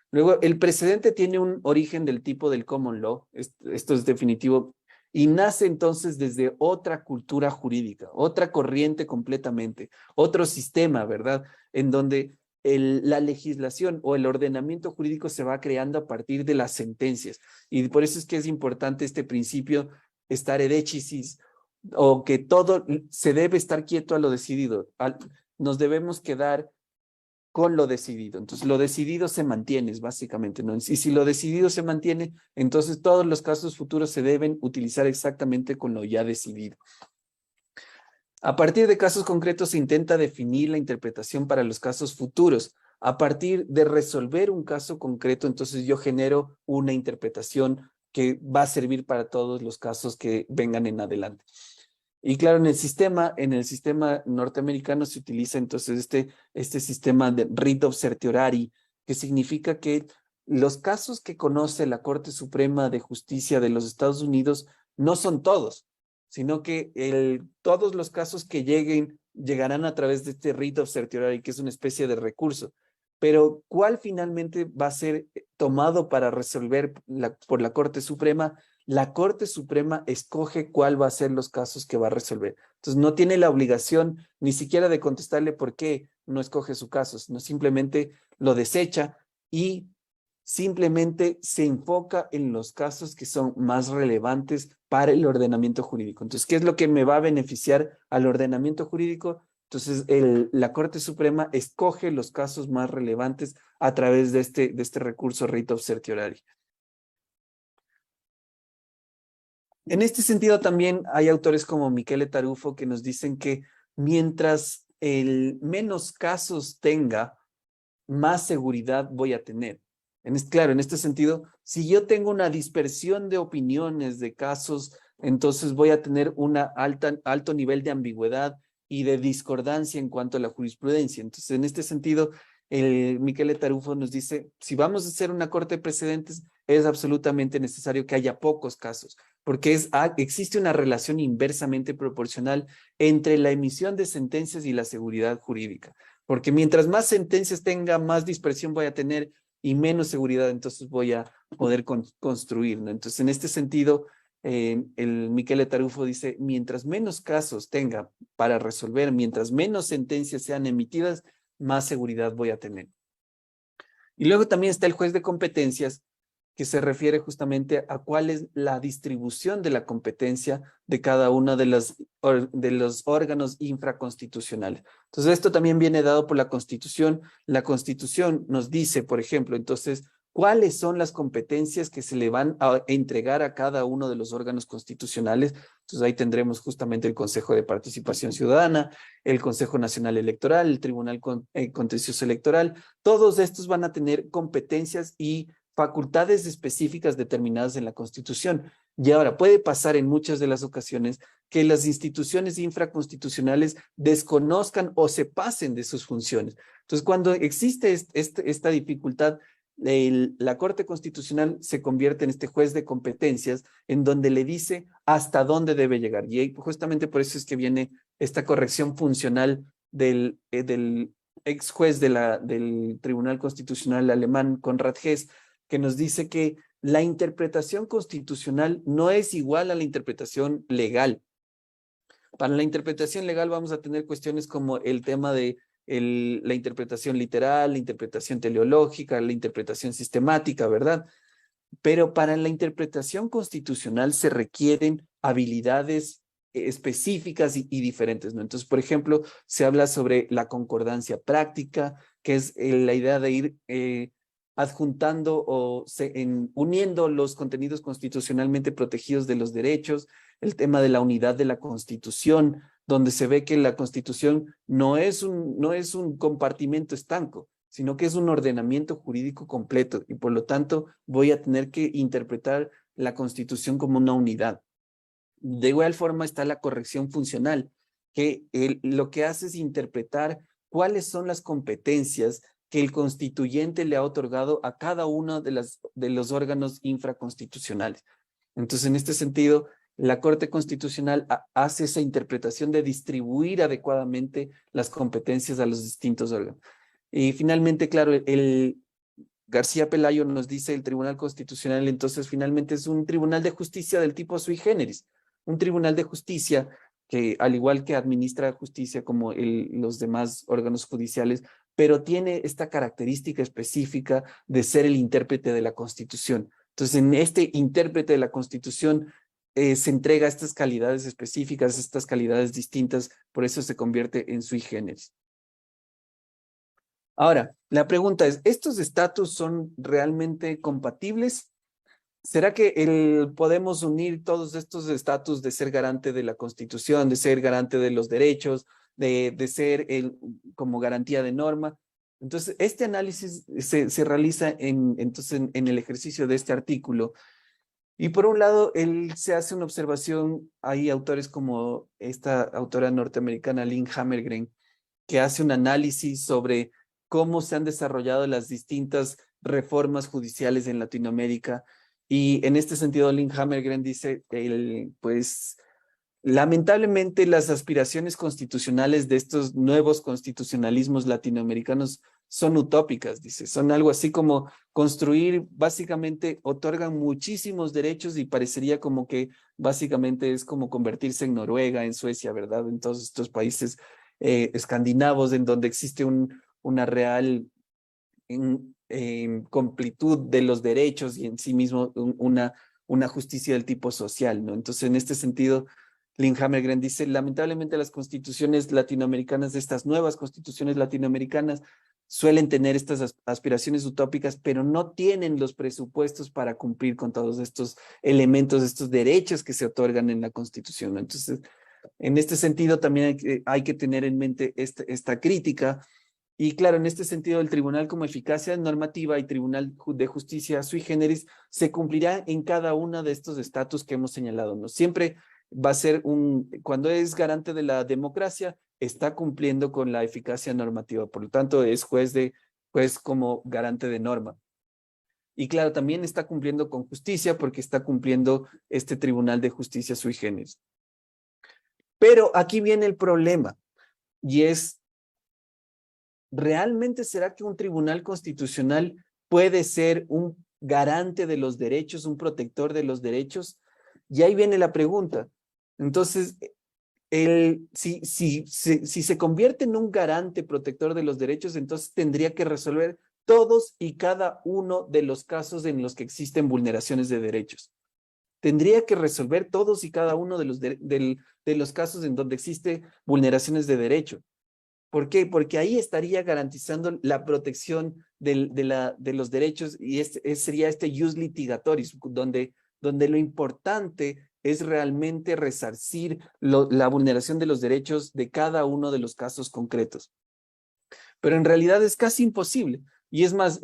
Luego, el precedente tiene un origen del tipo del common law, esto es definitivo, y nace entonces desde otra cultura jurídica, otra corriente completamente, otro sistema, ¿verdad? En donde la legislación o el ordenamiento jurídico se va creando a partir de las sentencias. Y por eso es que es importante este principio stare decisis, o que todo se debe estar quieto a lo decidido. Nos debemos quedar con lo decidido. Entonces, lo decidido se mantiene, básicamente, ¿no? Y si lo decidido se mantiene, entonces todos los casos futuros se deben utilizar exactamente con lo ya decidido. A partir de casos concretos se intenta definir la interpretación para los casos futuros. A partir de resolver un caso concreto, entonces yo genero una interpretación que va a servir para todos los casos que vengan en adelante. Y claro, en el sistema norteamericano se utiliza entonces este sistema de writ of certiorari, que significa que los casos que conoce la Corte Suprema de Justicia de los Estados Unidos no son todos, sino que todos los casos que llegarán a través de este writ of certiorari, que es una especie de recurso. Pero ¿cuál finalmente va a ser tomado para resolver por la Corte Suprema? La Corte Suprema escoge cuál va a ser los casos que va a resolver. Entonces, no tiene la obligación ni siquiera de contestarle por qué no escoge su caso, sino simplemente lo desecha y simplemente se enfoca en los casos que son más relevantes para el ordenamiento jurídico. Entonces, ¿qué es lo que me va a beneficiar al ordenamiento jurídico? Entonces, la Corte Suprema escoge los casos más relevantes a través de este recurso writ of certiorari. En este sentido también hay autores como Michele Tarufo que nos dicen que mientras menos casos tenga, más seguridad voy a tener. Claro, en este sentido, si yo tengo una dispersión de opiniones, de casos, entonces voy a tener un alto nivel de ambigüedad y de discordancia en cuanto a la jurisprudencia. Entonces, en este sentido, Michele Tarufo nos dice, si vamos a hacer una corte de precedentes, es absolutamente necesario que haya pocos casos, porque existe una relación inversamente proporcional entre la emisión de sentencias y la seguridad jurídica. Porque mientras más sentencias tenga, más dispersión voy a tener y menos seguridad entonces voy a poder construir, ¿no? Entonces, en este sentido, el Michele Tarufo dice, mientras menos casos tenga para resolver, mientras menos sentencias sean emitidas, más seguridad voy a tener. Y luego también está el juez de competencias, que se refiere justamente a cuál es la distribución de la competencia de cada uno de los órganos infraconstitucionales. Entonces, esto también viene dado por la Constitución. La Constitución nos dice, por ejemplo, entonces, cuáles son las competencias que se le van a entregar a cada uno de los órganos constitucionales. Entonces, ahí tendremos justamente el Consejo de Participación Ciudadana, el Consejo Nacional Electoral, el Tribunal Contencioso Electoral. Todos estos van a tener competencias y facultades específicas determinadas en la Constitución. Y ahora puede pasar en muchas de las ocasiones que las instituciones infraconstitucionales desconozcan o se pasen de sus funciones. Entonces, cuando existe esta dificultad, la Corte Constitucional se convierte en este juez de competencias en donde le dice hasta dónde debe llegar. Y justamente por eso es que viene esta corrección funcional del ex juez del Tribunal Constitucional alemán, Konrad Hess, que nos dice que la interpretación constitucional no es igual a la interpretación legal. Para la interpretación legal vamos a tener cuestiones como el tema de la interpretación literal, la interpretación teleológica, la interpretación sistemática, ¿verdad? Pero para la interpretación constitucional se requieren habilidades específicas y diferentes, ¿no? Entonces, por ejemplo, se habla sobre la concordancia práctica, que es la idea de ir adjuntando uniendo los contenidos constitucionalmente protegidos de los derechos, el tema de la unidad de la Constitución, donde se ve que la Constitución no es un compartimento estanco, sino que es un ordenamiento jurídico completo y por lo tanto voy a tener que interpretar la Constitución como una unidad. De igual forma está la corrección funcional, que lo que hace es interpretar cuáles son las competencias que el constituyente le ha otorgado a cada uno de los órganos infraconstitucionales. Entonces, en este sentido, la Corte Constitucional hace esa interpretación de distribuir adecuadamente las competencias a los distintos órganos. Y finalmente, claro, el García Pelayo nos dice el Tribunal Constitucional, entonces finalmente es un tribunal de justicia del tipo sui generis, un tribunal de justicia que al igual que administra justicia como los demás órganos judiciales, pero tiene esta característica específica de ser el intérprete de la Constitución. Entonces, en este intérprete de la Constitución se entrega estas calidades específicas, estas calidades distintas, por eso se convierte en sui generis. Ahora, la pregunta es, ¿estos estatus son realmente compatibles? ¿Será que podemos unir todos estos estatus de ser garante de la Constitución, de ser garante de los derechos, de ser como garantía de norma? Entonces, este análisis se realiza entonces en el ejercicio de este artículo. Y por un lado, él se hace una observación, hay autores como esta autora norteamericana, Lynn Hammergren, que hace un análisis sobre cómo se han desarrollado las distintas reformas judiciales en Latinoamérica. Y en este sentido, Lynn Hammergren dice, pues, lamentablemente las aspiraciones constitucionales de estos nuevos constitucionalismos latinoamericanos son utópicas, dice, son algo así como construir, básicamente otorgan muchísimos derechos y parecería como que básicamente es como convertirse en Noruega, en Suecia, ¿verdad? En todos estos países escandinavos en donde existe una real completud de los derechos y en sí mismo una justicia del tipo social, ¿no? Entonces, en este sentido, Lynn Hammergren dice, lamentablemente las constituciones latinoamericanas, estas nuevas constituciones latinoamericanas, suelen tener estas aspiraciones utópicas, pero no tienen los presupuestos para cumplir con todos estos elementos, estos derechos que se otorgan en la Constitución, ¿no? Entonces, en este sentido también hay que tener en mente esta crítica. Y claro, en este sentido, el tribunal como eficacia normativa y tribunal de justicia sui generis se cumplirá en cada uno de estos estatus que hemos señalado, ¿no? Siempre va a ser cuando es garante de la democracia, está cumpliendo con la eficacia normativa, por lo tanto es juez como garante de norma. Y claro, también está cumpliendo con justicia porque está cumpliendo este tribunal de justicia sui generis. Pero aquí viene el problema, y es, ¿realmente será que un tribunal constitucional puede ser un garante de los derechos, un protector de los derechos? Y ahí viene la pregunta. Entonces, si se convierte en un garante protector de los derechos, entonces tendría que resolver todos y cada uno de los casos en los que existen vulneraciones de derechos. Tendría que resolver todos y cada uno de los casos en donde existe vulneraciones de derecho. ¿Por qué? Porque ahí estaría garantizando la protección de los derechos y sería este jus litigatoris, donde lo importante es realmente resarcir la vulneración de los derechos de cada uno de los casos concretos. Pero en realidad es casi imposible. Y es más,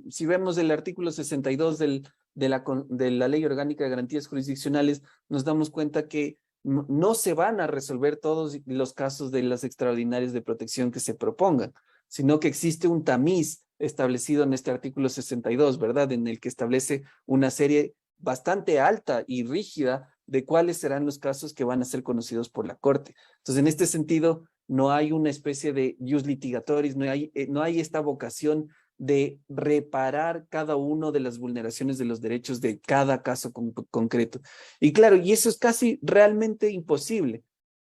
si vemos el artículo 62 de la Ley Orgánica de Garantías Jurisdiccionales, nos damos cuenta que no se van a resolver todos los casos de las extraordinarias de protección que se propongan, sino que existe un tamiz establecido en este artículo 62, ¿verdad? En el que establece una serie bastante alta y rígida de cuáles serán los casos que van a ser conocidos por la Corte. Entonces, en este sentido, no hay una especie de jus litigatoris, no hay esta vocación de reparar cada una de las vulneraciones de los derechos de cada caso concreto. Y claro, y eso es casi realmente imposible,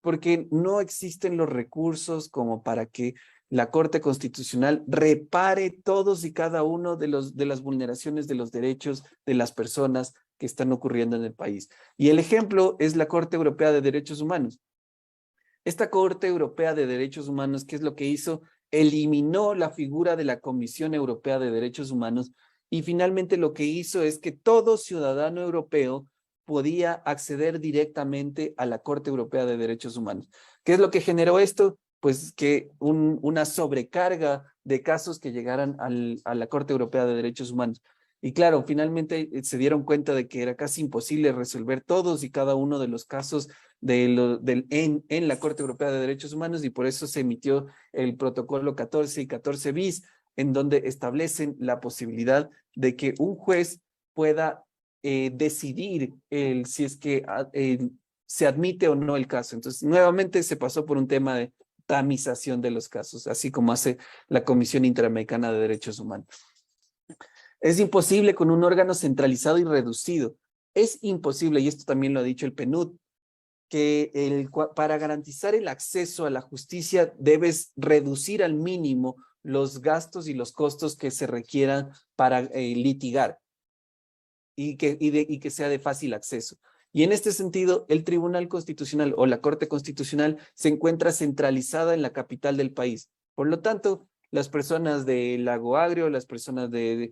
porque no existen los recursos como para que la Corte Constitucional repare todos y cada uno de las vulneraciones de los derechos de las personas que están ocurriendo en el país. Y el ejemplo es la Corte Europea de Derechos Humanos. Esta Corte Europea de Derechos Humanos, ¿qué es lo que hizo? eliminó la figura de la Comisión Europea de Derechos Humanos y finalmente lo que hizo es que todo ciudadano europeo podía acceder directamente a la Corte Europea de Derechos Humanos. ¿Qué es lo que generó esto? Pues que una sobrecarga de casos que llegaran a la Corte Europea de Derechos Humanos. Y claro, finalmente se dieron cuenta de que era casi imposible resolver todos y cada uno de los casos en la Corte Europea de Derechos Humanos y por eso se emitió el protocolo 14 y 14 bis, en donde establecen la posibilidad de que un juez pueda decidir si es que se admite o no el caso. Entonces, nuevamente se pasó por un tema de tamización de los casos, así como hace la Comisión Interamericana de Derechos Humanos. Es imposible con un órgano centralizado y reducido. Es imposible, y esto también lo ha dicho el PNUD, que para garantizar el acceso a la justicia debes reducir al mínimo los gastos y los costos que se requieran para litigar y que sea de fácil acceso. Y en este sentido, el Tribunal Constitucional o la Corte Constitucional se encuentra centralizada en la capital del país. Por lo tanto, las personas de Lago Agrio, las personas de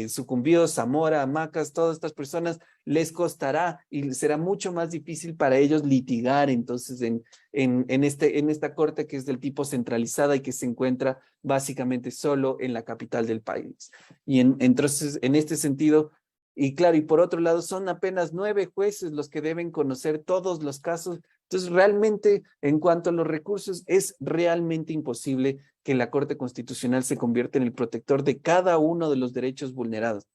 Sucumbíos, Zamora, Macas, todas estas personas les costará y será mucho más difícil para ellos litigar entonces en esta corte que es del tipo centralizada y que se encuentra básicamente solo en la capital del país. Y entonces, en este sentido, y claro, y por otro lado, son apenas 9 jueces los que deben conocer todos los casos. Entonces, realmente, en cuanto a los recursos, es realmente imposible que la Corte Constitucional se convierta en el protector de cada uno de los derechos vulnerados.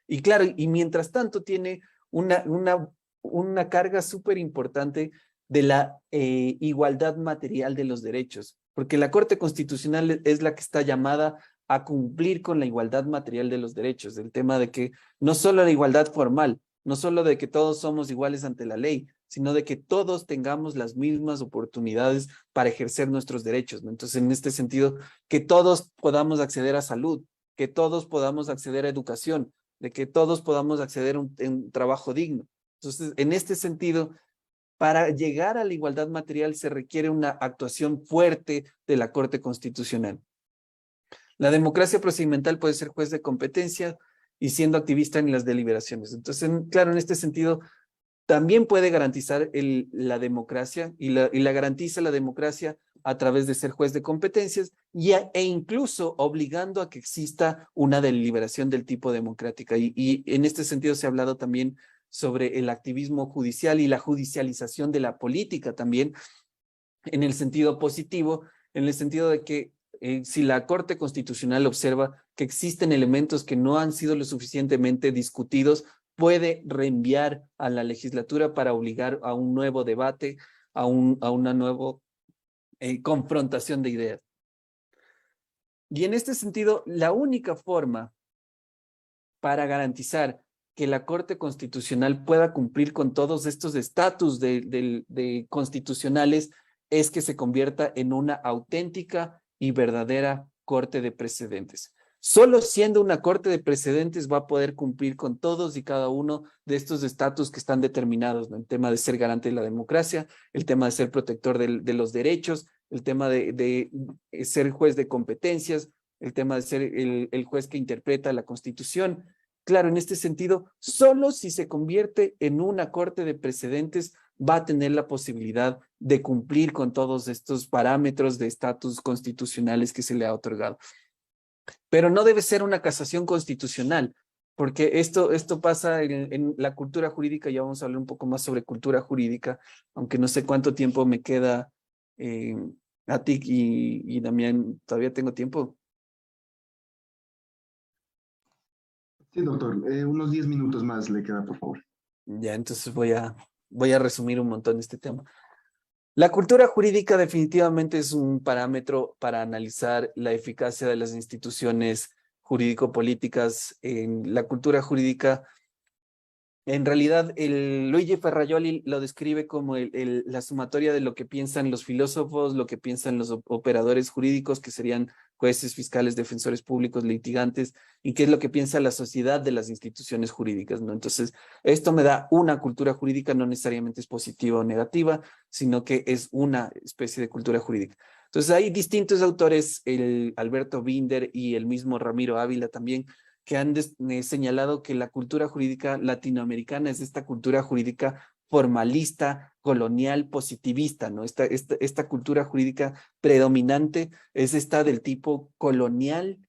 Y claro, y mientras tanto tiene una carga súper importante de la igualdad material de los derechos, porque la Corte Constitucional es la que está llamada a cumplir con la igualdad material de los derechos, el tema de que no solo la igualdad formal, no solo de que todos somos iguales ante la ley, sino de que todos tengamos las mismas oportunidades para ejercer nuestros derechos, ¿no? Entonces, en este sentido, que todos podamos acceder a salud, que todos podamos acceder a educación, de que todos podamos acceder a un trabajo digno. Entonces, en este sentido, para llegar a la igualdad material se requiere una actuación fuerte de la Corte Constitucional. La democracia procedimental puede ser juez de competencia y siendo activista en las deliberaciones. Entonces, claro, en este sentido, también puede garantizar la democracia y la garantiza la democracia a través de ser juez de competencias e incluso obligando a que exista una deliberación del tipo democrática. Y en este sentido se ha hablado también sobre el activismo judicial y la judicialización de la política también, en el sentido positivo, en el sentido de que si la Corte Constitucional observa que existen elementos que no han sido lo suficientemente discutidos, puede reenviar a la legislatura para obligar a un nuevo debate, a una nueva confrontación de ideas. Y en este sentido, la única forma para garantizar que la Corte Constitucional pueda cumplir con todos estos estatus de constitucionales es que se convierta en una auténtica y verdadera Corte de Precedentes. Solo siendo una Corte de Precedentes va a poder cumplir con todos y cada uno de estos estatus que están determinados, ¿no? El tema de ser garante de la democracia, el tema de ser protector de los derechos, el tema de ser juez de competencias, el tema de ser el juez que interpreta la Constitución. Claro, en este sentido, solo si se convierte en una Corte de Precedentes va a tener la posibilidad de cumplir con todos estos parámetros de estatus constitucionales que se le ha otorgado. Pero no debe ser una casación constitucional, porque esto pasa en la cultura jurídica. Ya vamos a hablar un poco más sobre cultura jurídica, aunque no sé cuánto tiempo me queda a ti y Damián, ¿todavía tengo tiempo? Sí, doctor. Unos 10 minutos más le queda, por favor. Ya, entonces voy a resumir un montón este tema. La cultura jurídica definitivamente es un parámetro para analizar la eficacia de las instituciones jurídico-políticas. En la cultura jurídica, en realidad, Luigi Ferrajoli lo describe como la sumatoria de lo que piensan los filósofos, lo que piensan los operadores jurídicos, que serían jueces, fiscales, defensores públicos, litigantes, y qué es lo que piensa la sociedad de las instituciones jurídicas, ¿no? Entonces, esto me da una cultura jurídica, no necesariamente es positiva o negativa, sino que es una especie de cultura jurídica. Entonces hay distintos autores, el Alberto Binder y el mismo Ramiro Ávila también, que han señalado que la cultura jurídica latinoamericana es esta cultura jurídica formalista, colonial, positivista, ¿no? Esta cultura jurídica predominante es esta del tipo colonial,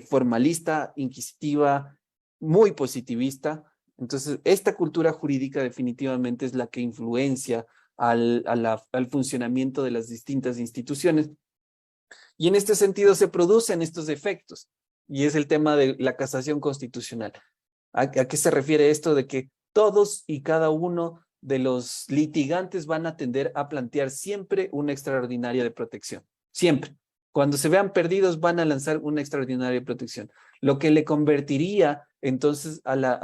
formalista, inquisitiva, muy positivista. Entonces, esta cultura jurídica definitivamente es la que influencia al funcionamiento de las distintas instituciones. Y en este sentido se producen estos efectos, y es el tema de la casación constitucional. ¿A qué se refiere esto? De que todos y cada uno de los litigantes van a tender a plantear siempre una extraordinaria de protección. Siempre. Cuando se vean perdidos van a lanzar una extraordinaria de protección. Lo que le convertiría entonces a la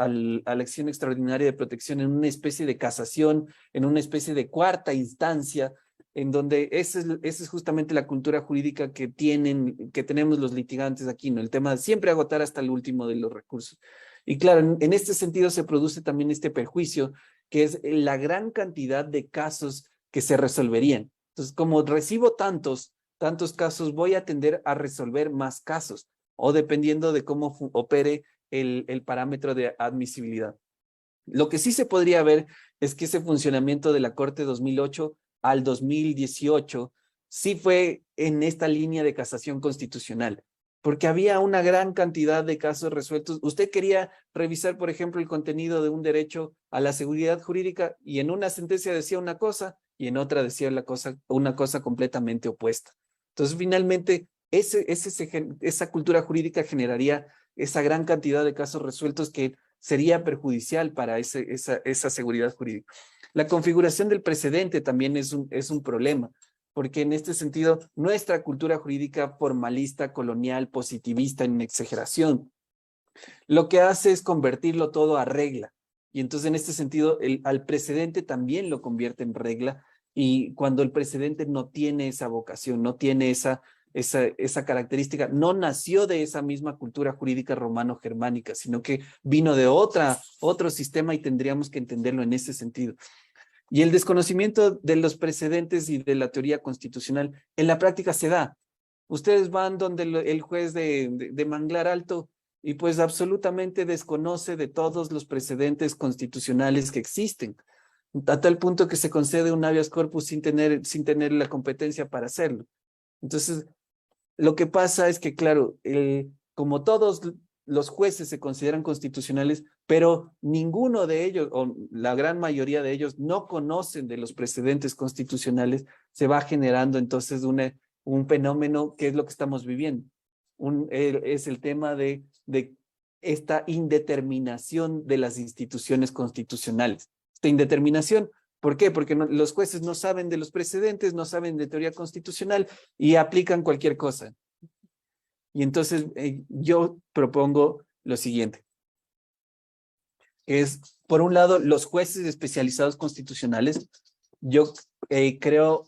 acción extraordinaria de protección en una especie de casación, en una especie de cuarta instancia, en donde esa es justamente la cultura jurídica que tenemos los litigantes aquí, ¿no? El tema de siempre agotar hasta el último de los recursos. Y claro, en este sentido se produce también este perjuicio, que es la gran cantidad de casos que se resolverían. Entonces, como recibo tantos casos, voy a tender a resolver más casos, o dependiendo de cómo opere el parámetro de admisibilidad. Lo que sí se podría ver es que ese funcionamiento de la Corte 2008 al 2018 sí fue en esta línea de casación constitucional, porque había una gran cantidad de casos resueltos. Usted quería revisar, por ejemplo, el contenido de un derecho a la seguridad jurídica y en una sentencia decía una cosa y en otra decía una cosa completamente opuesta. Entonces, finalmente, esa cultura jurídica generaría esa gran cantidad de casos resueltos que sería perjudicial para esa seguridad jurídica. La configuración del precedente también es un problema, porque en este sentido, nuestra cultura jurídica formalista, colonial, positivista, en exageración, lo que hace es convertirlo todo a regla. Y entonces, en este sentido, al precedente también lo convierte en regla, y cuando el precedente no tiene esa vocación, no tiene esa característica, no nació de esa misma cultura jurídica romano-germánica, sino que vino de otro sistema y tendríamos que entenderlo en ese sentido. Y el desconocimiento de los precedentes y de la teoría constitucional en la práctica se da. Ustedes van donde el juez de Manglar Alto y pues absolutamente desconoce de todos los precedentes constitucionales que existen, a tal punto que se concede un habeas corpus sin tener la competencia para hacerlo. Entonces, lo que pasa es que, claro, como todos los jueces se consideran constitucionales, pero ninguno de ellos, o la gran mayoría de ellos, no conocen de los precedentes constitucionales, se va generando entonces un fenómeno que es lo que estamos viviendo. Es el tema de esta indeterminación de las instituciones constitucionales. Esta indeterminación, ¿por qué? Porque los jueces no saben de los precedentes, no saben de teoría constitucional y aplican cualquier cosa. Y entonces yo propongo lo siguiente, que es, por un lado, los jueces especializados constitucionales. Yo creo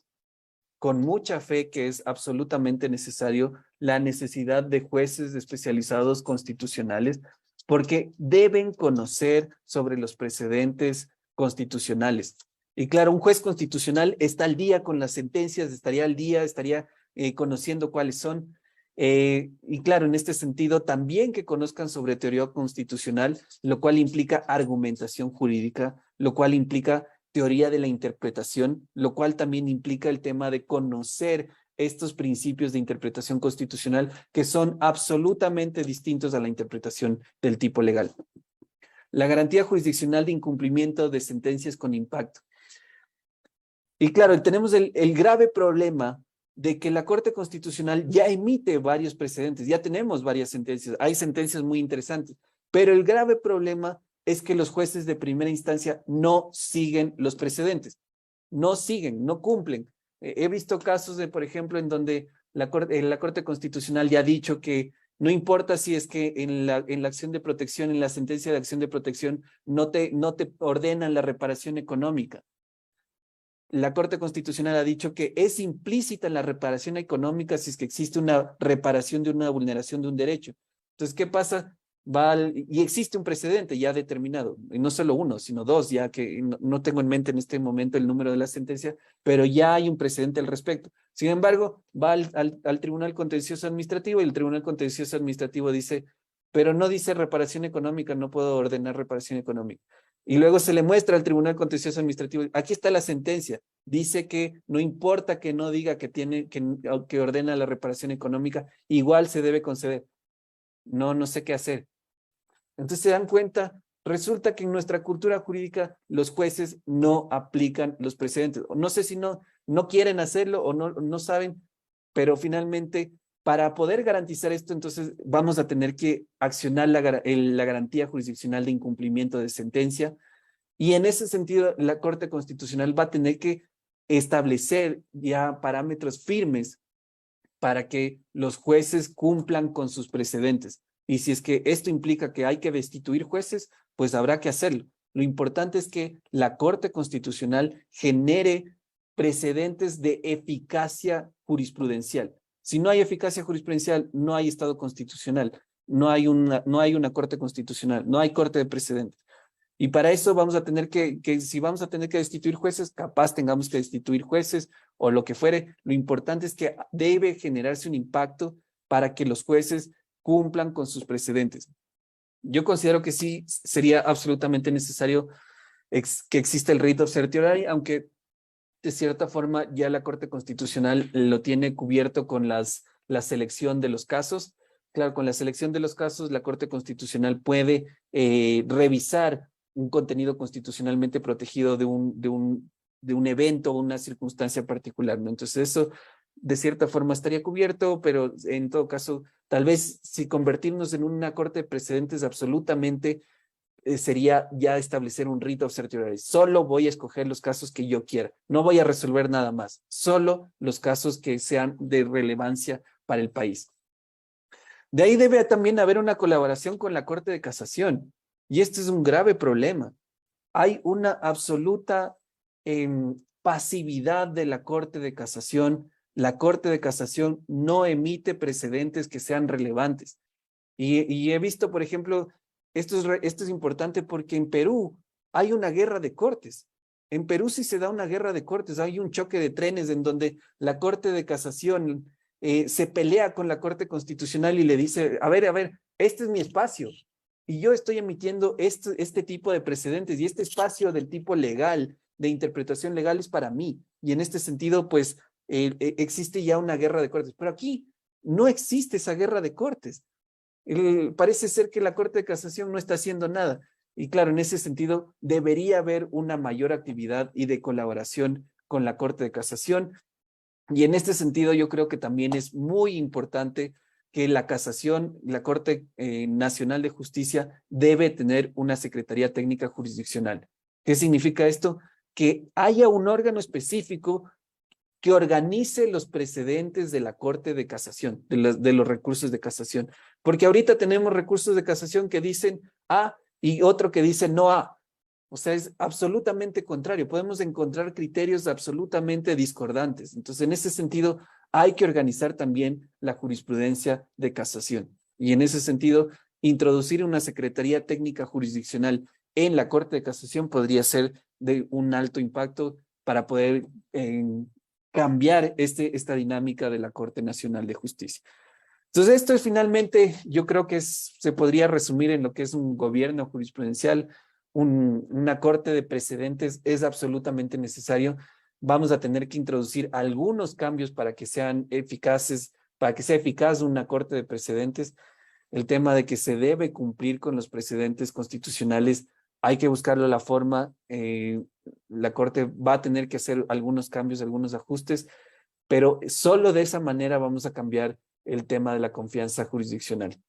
con mucha fe que es absolutamente necesario la necesidad de jueces especializados constitucionales, porque deben conocer sobre los precedentes constitucionales. Y claro, un juez constitucional está al día con las sentencias, estaría al día, estaría conociendo cuáles son. Y claro, en este sentido, también que conozcan sobre teoría constitucional, lo cual implica argumentación jurídica, lo cual implica teoría de la interpretación, lo cual también implica el tema de conocer estos principios de interpretación constitucional que son absolutamente distintos a la interpretación del tipo legal. La garantía jurisdiccional de incumplimiento de sentencias con impacto. Y claro, tenemos el grave problema de que la Corte Constitucional ya emite varios precedentes, ya tenemos varias sentencias, hay sentencias muy interesantes, pero el grave problema es que los jueces de primera instancia no siguen los precedentes, no siguen, no cumplen. He visto casos de, por ejemplo, en donde la Corte Constitucional ya ha dicho que no importa si es que en la acción de protección, en la sentencia de acción de protección, no te ordenan la reparación económica. La Corte Constitucional ha dicho que es implícita la reparación económica si es que existe una reparación de una vulneración de un derecho. Entonces, ¿qué pasa? y existe un precedente ya determinado, y no solo uno, sino dos, ya que no tengo en mente en este momento el número de la sentencia, pero ya hay un precedente al respecto. Sin embargo, va al Tribunal Contencioso Administrativo y el Tribunal Contencioso Administrativo dice, pero no dice reparación económica, no puedo ordenar reparación económica. Y luego se le muestra al Tribunal Contencioso Administrativo, aquí está la sentencia, dice que no importa que no diga que ordena la reparación económica, igual se debe conceder. No sé qué hacer. Entonces se dan cuenta, resulta que en nuestra cultura jurídica los jueces no aplican los precedentes. No sé si no quieren hacerlo o no saben, pero finalmente para poder garantizar esto, entonces vamos a tener que accionar la garantía jurisdiccional de incumplimiento de sentencia, y en ese sentido la Corte Constitucional va a tener que establecer ya parámetros firmes para que los jueces cumplan con sus precedentes. Y si es que esto implica que hay que destituir jueces, pues habrá que hacerlo. Lo importante es que la Corte Constitucional genere precedentes de eficacia jurisprudencial. Si no hay eficacia jurisprudencial, no hay Estado constitucional, no hay una Corte Constitucional, no hay Corte de precedentes. Y para eso vamos a tener si vamos a tener que destituir jueces, capaz tengamos que destituir jueces o lo que fuere. Lo importante es que debe generarse un impacto para que los jueces cumplan con sus precedentes. Yo considero que sí sería absolutamente necesario que exista el rito of certiorari, aunque de cierta forma ya la Corte Constitucional lo tiene cubierto con la selección de los casos. Claro, con la selección de los casos, la Corte Constitucional puede revisar un contenido constitucionalmente protegido de un evento o una circunstancia particular, ¿no? Entonces eso de cierta forma estaría cubierto, pero en todo caso, tal vez si convertirnos en una corte de precedentes absolutamente sería ya establecer un rito of certiorari. Solo voy a escoger los casos que yo quiera, no voy a resolver nada más, solo los casos que sean de relevancia para el país. De ahí debe también haber una colaboración con la Corte de Casación, y este es un grave problema. Hay una absoluta pasividad de la Corte de Casación. La Corte de Casación no emite precedentes que sean relevantes. Y he visto, por ejemplo, esto es importante porque en Perú hay una guerra de cortes. En Perú sí se da una guerra de cortes, hay un choque de trenes en donde la Corte de Casación se pelea con la Corte Constitucional y le dice, a ver, este es mi espacio y yo estoy emitiendo este tipo de precedentes y este espacio del tipo legal, de interpretación legal es para mí. Y en este sentido, pues, existe ya una guerra de cortes. Pero aquí no existe esa guerra de cortes. Parece ser que la Corte de Casación no está haciendo nada. Y claro, en ese sentido, debería haber una mayor actividad y de colaboración con la Corte de Casación. Y en este sentido, yo creo que también es muy importante que la Casación, la Corte Nacional de Justicia, debe tener una Secretaría Técnica Jurisdiccional. ¿Qué significa esto? Que haya un órgano específico que organice los precedentes de la Corte de Casación, de los recursos de casación. Porque ahorita tenemos recursos de casación que dicen A y otro que dice no A. O sea, es absolutamente contrario. Podemos encontrar criterios absolutamente discordantes. Entonces, en ese sentido, hay que organizar también la jurisprudencia de casación. Y en ese sentido, introducir una Secretaría Técnica Jurisdiccional en la Corte de Casación podría ser de un alto impacto para poder cambiar esta dinámica de la Corte Nacional de Justicia. Entonces, esto es finalmente, yo creo que se podría resumir en lo que es un gobierno jurisprudencial, una corte de precedentes es absolutamente necesario. Vamos a tener que introducir algunos cambios para que sean eficaces, para que sea eficaz una corte de precedentes. El tema de que se debe cumplir con los precedentes constitucionales, hay que buscarlo la forma. La Corte va a tener que hacer algunos cambios, algunos ajustes, pero solo de esa manera vamos a cambiar el tema de la confianza jurisdiccional.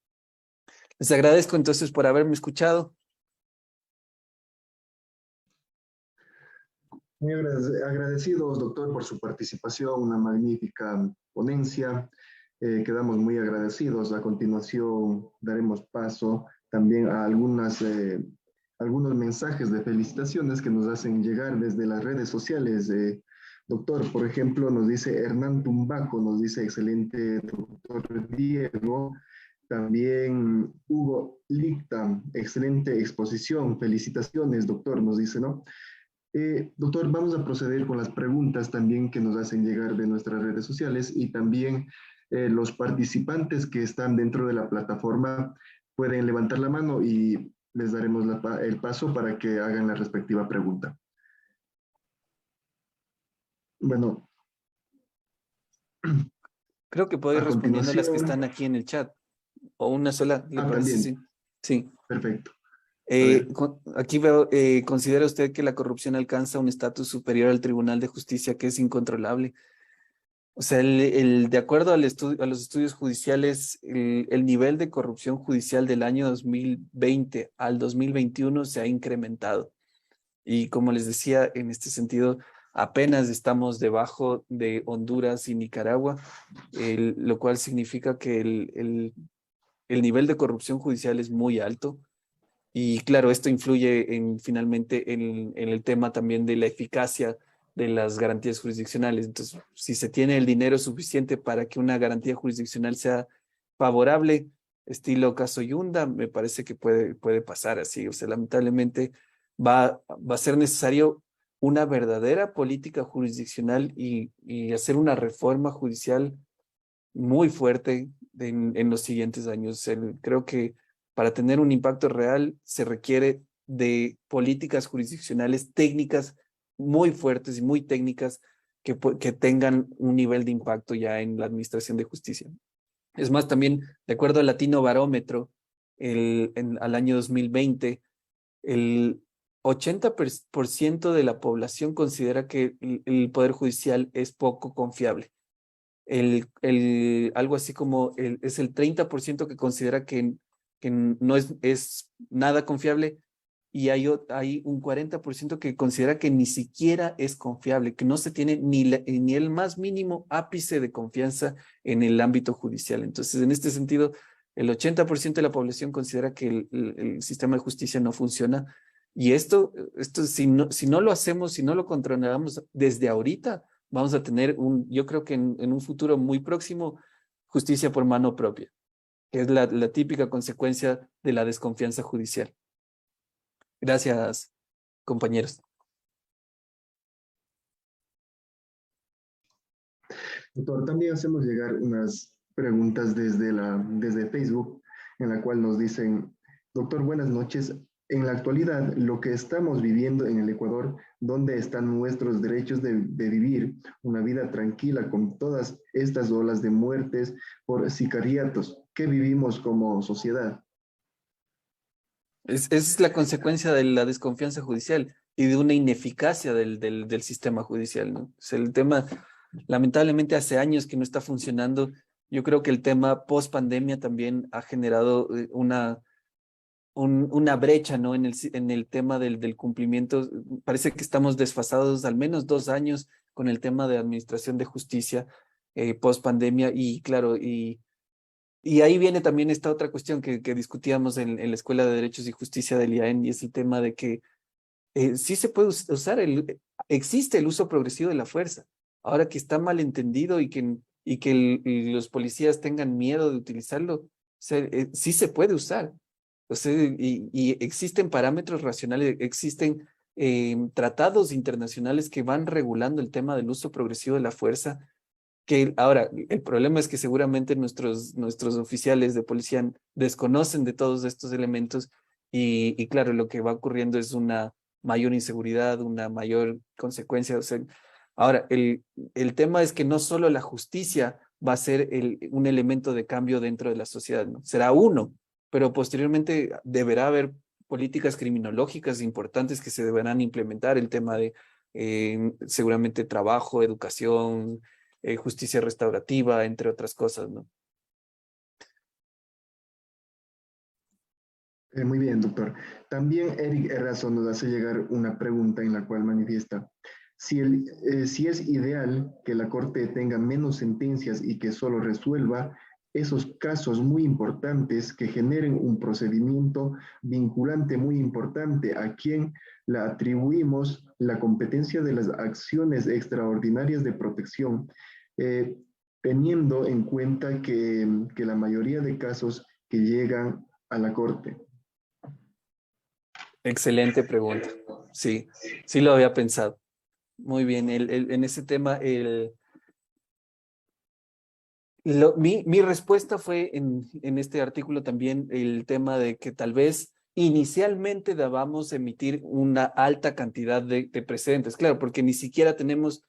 Les agradezco entonces por haberme escuchado. Muy agradecidos, doctor, por su participación, una magnífica ponencia. Quedamos muy agradecidos. A continuación daremos paso también a algunos mensajes de felicitaciones que nos hacen llegar desde las redes sociales. Doctor, por ejemplo, nos dice Hernán Tumbaco, nos dice excelente doctor Diego. También Hugo Licta, excelente exposición, felicitaciones, doctor, nos dice, ¿no? Doctor, vamos a proceder con las preguntas también que nos hacen llegar de nuestras redes sociales y también los participantes que están dentro de la plataforma pueden levantar la mano y les daremos el paso para que hagan la respectiva pregunta. Bueno, Creo que puedo ir a respondiendo a las que continuación, están aquí en el chat. O una sola, ¿le parece? también, Sí. Sí. perfecto. A ver, Aquí veo, ¿considera usted que la corrupción alcanza un estatus superior al Tribunal de Justicia que es incontrolable? O sea, de acuerdo a los estudios judiciales, el nivel de corrupción judicial del año 2020 al 2021 se ha incrementado. Y como les decía, en este sentido, apenas estamos debajo de Honduras y Nicaragua, lo cual significa que el nivel de corrupción judicial es muy alto. Y claro, esto influye finalmente en el tema también de la eficacia de las garantías jurisdiccionales. Entonces, si se tiene el dinero suficiente para que una garantía jurisdiccional sea favorable, estilo caso Yunda, me parece que puede pasar así. O sea, lamentablemente va a ser necesario una verdadera política jurisdiccional y hacer una reforma judicial muy fuerte en los siguientes años. Creo que para tener un impacto real se requiere de políticas jurisdiccionales técnicas muy fuertes y muy técnicas que tengan un nivel de impacto ya en la administración de justicia. Es más, también, de acuerdo al Latino Barómetro, al año 2020, el 80% de la población considera que el Poder Judicial es poco confiable. Algo así como es el 30% que considera que no es nada confiable y hay un 40% que considera que ni siquiera es confiable, que no se tiene ni el más mínimo ápice de confianza en el ámbito judicial. Entonces, en este sentido, el 80% de la población considera que el sistema de justicia no funciona y esto si no lo hacemos, si no lo controlamos desde ahorita, vamos a tener yo creo que en un futuro muy próximo, justicia por mano propia, que es la típica consecuencia de la desconfianza judicial. Gracias, compañeros. doctor, también hacemos llegar unas preguntas desde Facebook, en la cual nos dicen, doctor, buenas noches. En la actualidad, lo que estamos viviendo en el Ecuador, ¿dónde están nuestros derechos de vivir una vida tranquila con todas estas olas de muertes por sicariatos? ¿Qué vivimos como sociedad? Es la consecuencia de la desconfianza judicial y de una ineficacia del sistema judicial, ¿no? O sea, el tema, lamentablemente, hace años que no está funcionando. Yo creo que el tema post pandemia también ha generado una brecha, ¿no? En el tema del cumplimiento. Parece que estamos desfasados al menos 2 años con el tema de administración de justicia post pandemia y claro, y ahí viene también esta otra cuestión que discutíamos en la Escuela de Derechos y Justicia del IAEN y es el tema de que sí se puede usar, existe el uso progresivo de la fuerza. Ahora que está mal entendido y los policías tengan miedo de utilizarlo, o sea, sí se puede usar. O sea, y existen parámetros racionales, existen tratados internacionales que van regulando el tema del uso progresivo de la fuerza que ahora, el problema es que seguramente nuestros oficiales de policía desconocen de todos estos elementos y claro, lo que va ocurriendo es una mayor inseguridad, una mayor consecuencia. O sea, ahora, el tema es que no solo la justicia va a ser un elemento de cambio dentro de la sociedad, ¿no? Será uno, pero posteriormente deberá haber políticas criminológicas importantes que se deberán implementar, el tema de seguramente trabajo, educación, justicia restaurativa, entre otras cosas, ¿no? Muy bien, doctor. También Eric Errazo nos hace llegar una pregunta en la cual manifiesta, si es ideal que la Corte tenga menos sentencias y que solo resuelva esos casos muy importantes que generen un procedimiento vinculante muy importante a quien la atribuimos la competencia de las acciones extraordinarias de protección, eh, teniendo en cuenta que la mayoría de casos que llegan a la Corte? Excelente pregunta. Sí, sí lo había pensado. Muy bien, en ese tema, mi respuesta fue en este artículo también el tema de que tal vez inicialmente debamos emitir una alta cantidad de precedentes, claro, porque ni siquiera tenemos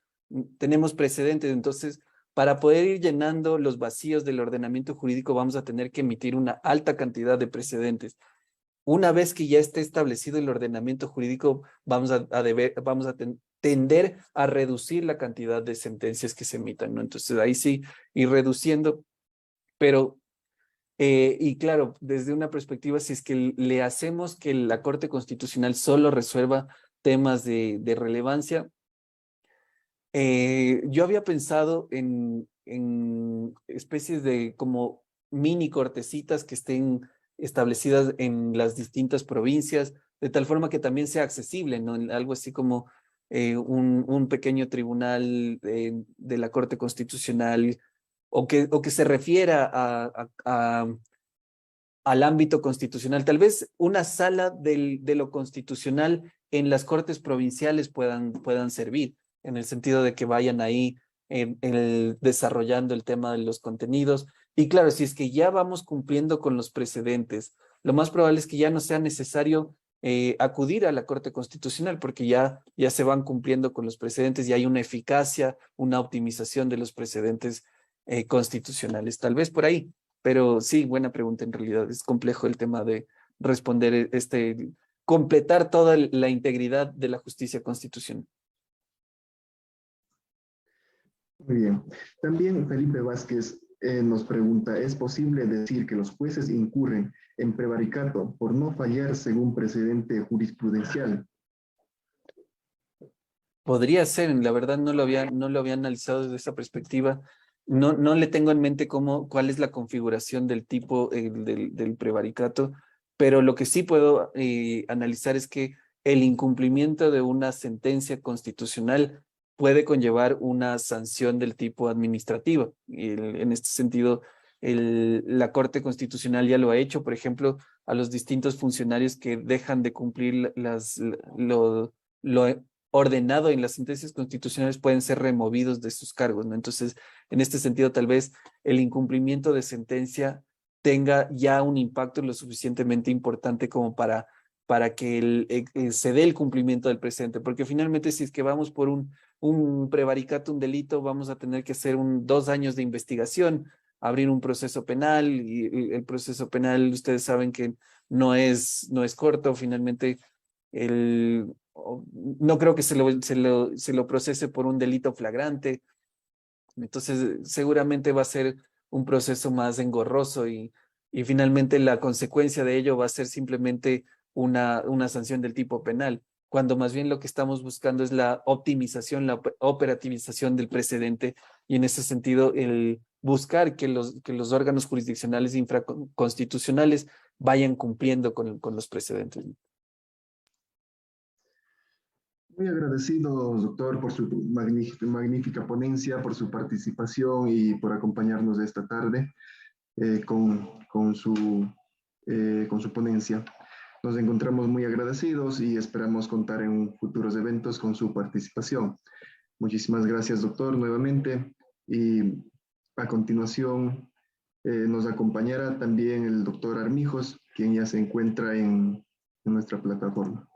precedentes, entonces para poder ir llenando los vacíos del ordenamiento jurídico vamos a tener que emitir una alta cantidad de precedentes. Una vez que ya esté establecido el ordenamiento jurídico, vamos a tender a reducir la cantidad de sentencias que se emitan, ¿no? Entonces ahí sí, ir reduciendo, pero, y claro, desde una perspectiva, si es que le hacemos que la Corte Constitucional solo resuelva temas de relevancia, yo había pensado en especies de como mini cortecitas que estén establecidas en las distintas provincias, de tal forma que también sea accesible, ¿no? Algo así como un pequeño tribunal de la Corte Constitucional o que se refiera al ámbito constitucional. Tal vez una sala de lo constitucional en las cortes provinciales puedan servir, en el sentido de que vayan ahí desarrollando el tema de los contenidos. Y claro, si es que ya vamos cumpliendo con los precedentes, lo más probable es que ya no sea necesario acudir a la Corte Constitucional, porque ya se van cumpliendo con los precedentes y hay una eficacia, una optimización de los precedentes constitucionales. Tal vez por ahí. Pero sí, buena pregunta en realidad. Es complejo el tema de responder completar toda la integridad de la justicia constitucional. Muy bien. También Felipe Vázquez nos pregunta, ¿es posible decir que los jueces incurren en prevaricato por no fallar según precedente jurisprudencial? Podría ser, la verdad no lo había analizado desde esa perspectiva. No le tengo en mente cuál es la configuración del tipo del prevaricato, pero lo que sí puedo analizar es que el incumplimiento de una sentencia constitucional puede conllevar una sanción del tipo administrativo. Y en este sentido, la Corte Constitucional ya lo ha hecho, por ejemplo, a los distintos funcionarios que dejan de cumplir lo ordenado en las sentencias constitucionales pueden ser removidos de sus cargos, ¿no? Entonces, en este sentido, tal vez el incumplimiento de sentencia tenga ya un impacto lo suficientemente importante como para que se dé el cumplimiento del precedente, porque finalmente si es que vamos por un prevaricato, un delito, vamos a tener que hacer 2 años de investigación, abrir un proceso penal, y el proceso penal, ustedes saben que no es corto, finalmente no creo que se lo procese por un delito flagrante. Entonces, seguramente va a ser un proceso más engorroso y finalmente la consecuencia de ello va a ser simplemente una sanción del tipo penal, cuando más bien lo que estamos buscando es la optimización, la operativización del precedente y en ese sentido el buscar que los órganos jurisdiccionales infraconstitucionales vayan cumpliendo con los precedentes. Muy agradecido, doctor, por su magnífica ponencia, por su participación y por acompañarnos esta tarde con su ponencia. Nos encontramos muy agradecidos y esperamos contar en futuros eventos con su participación. Muchísimas gracias, doctor, nuevamente. Y a continuación nos acompañará también el doctor Armijos, quien ya se encuentra en nuestra plataforma.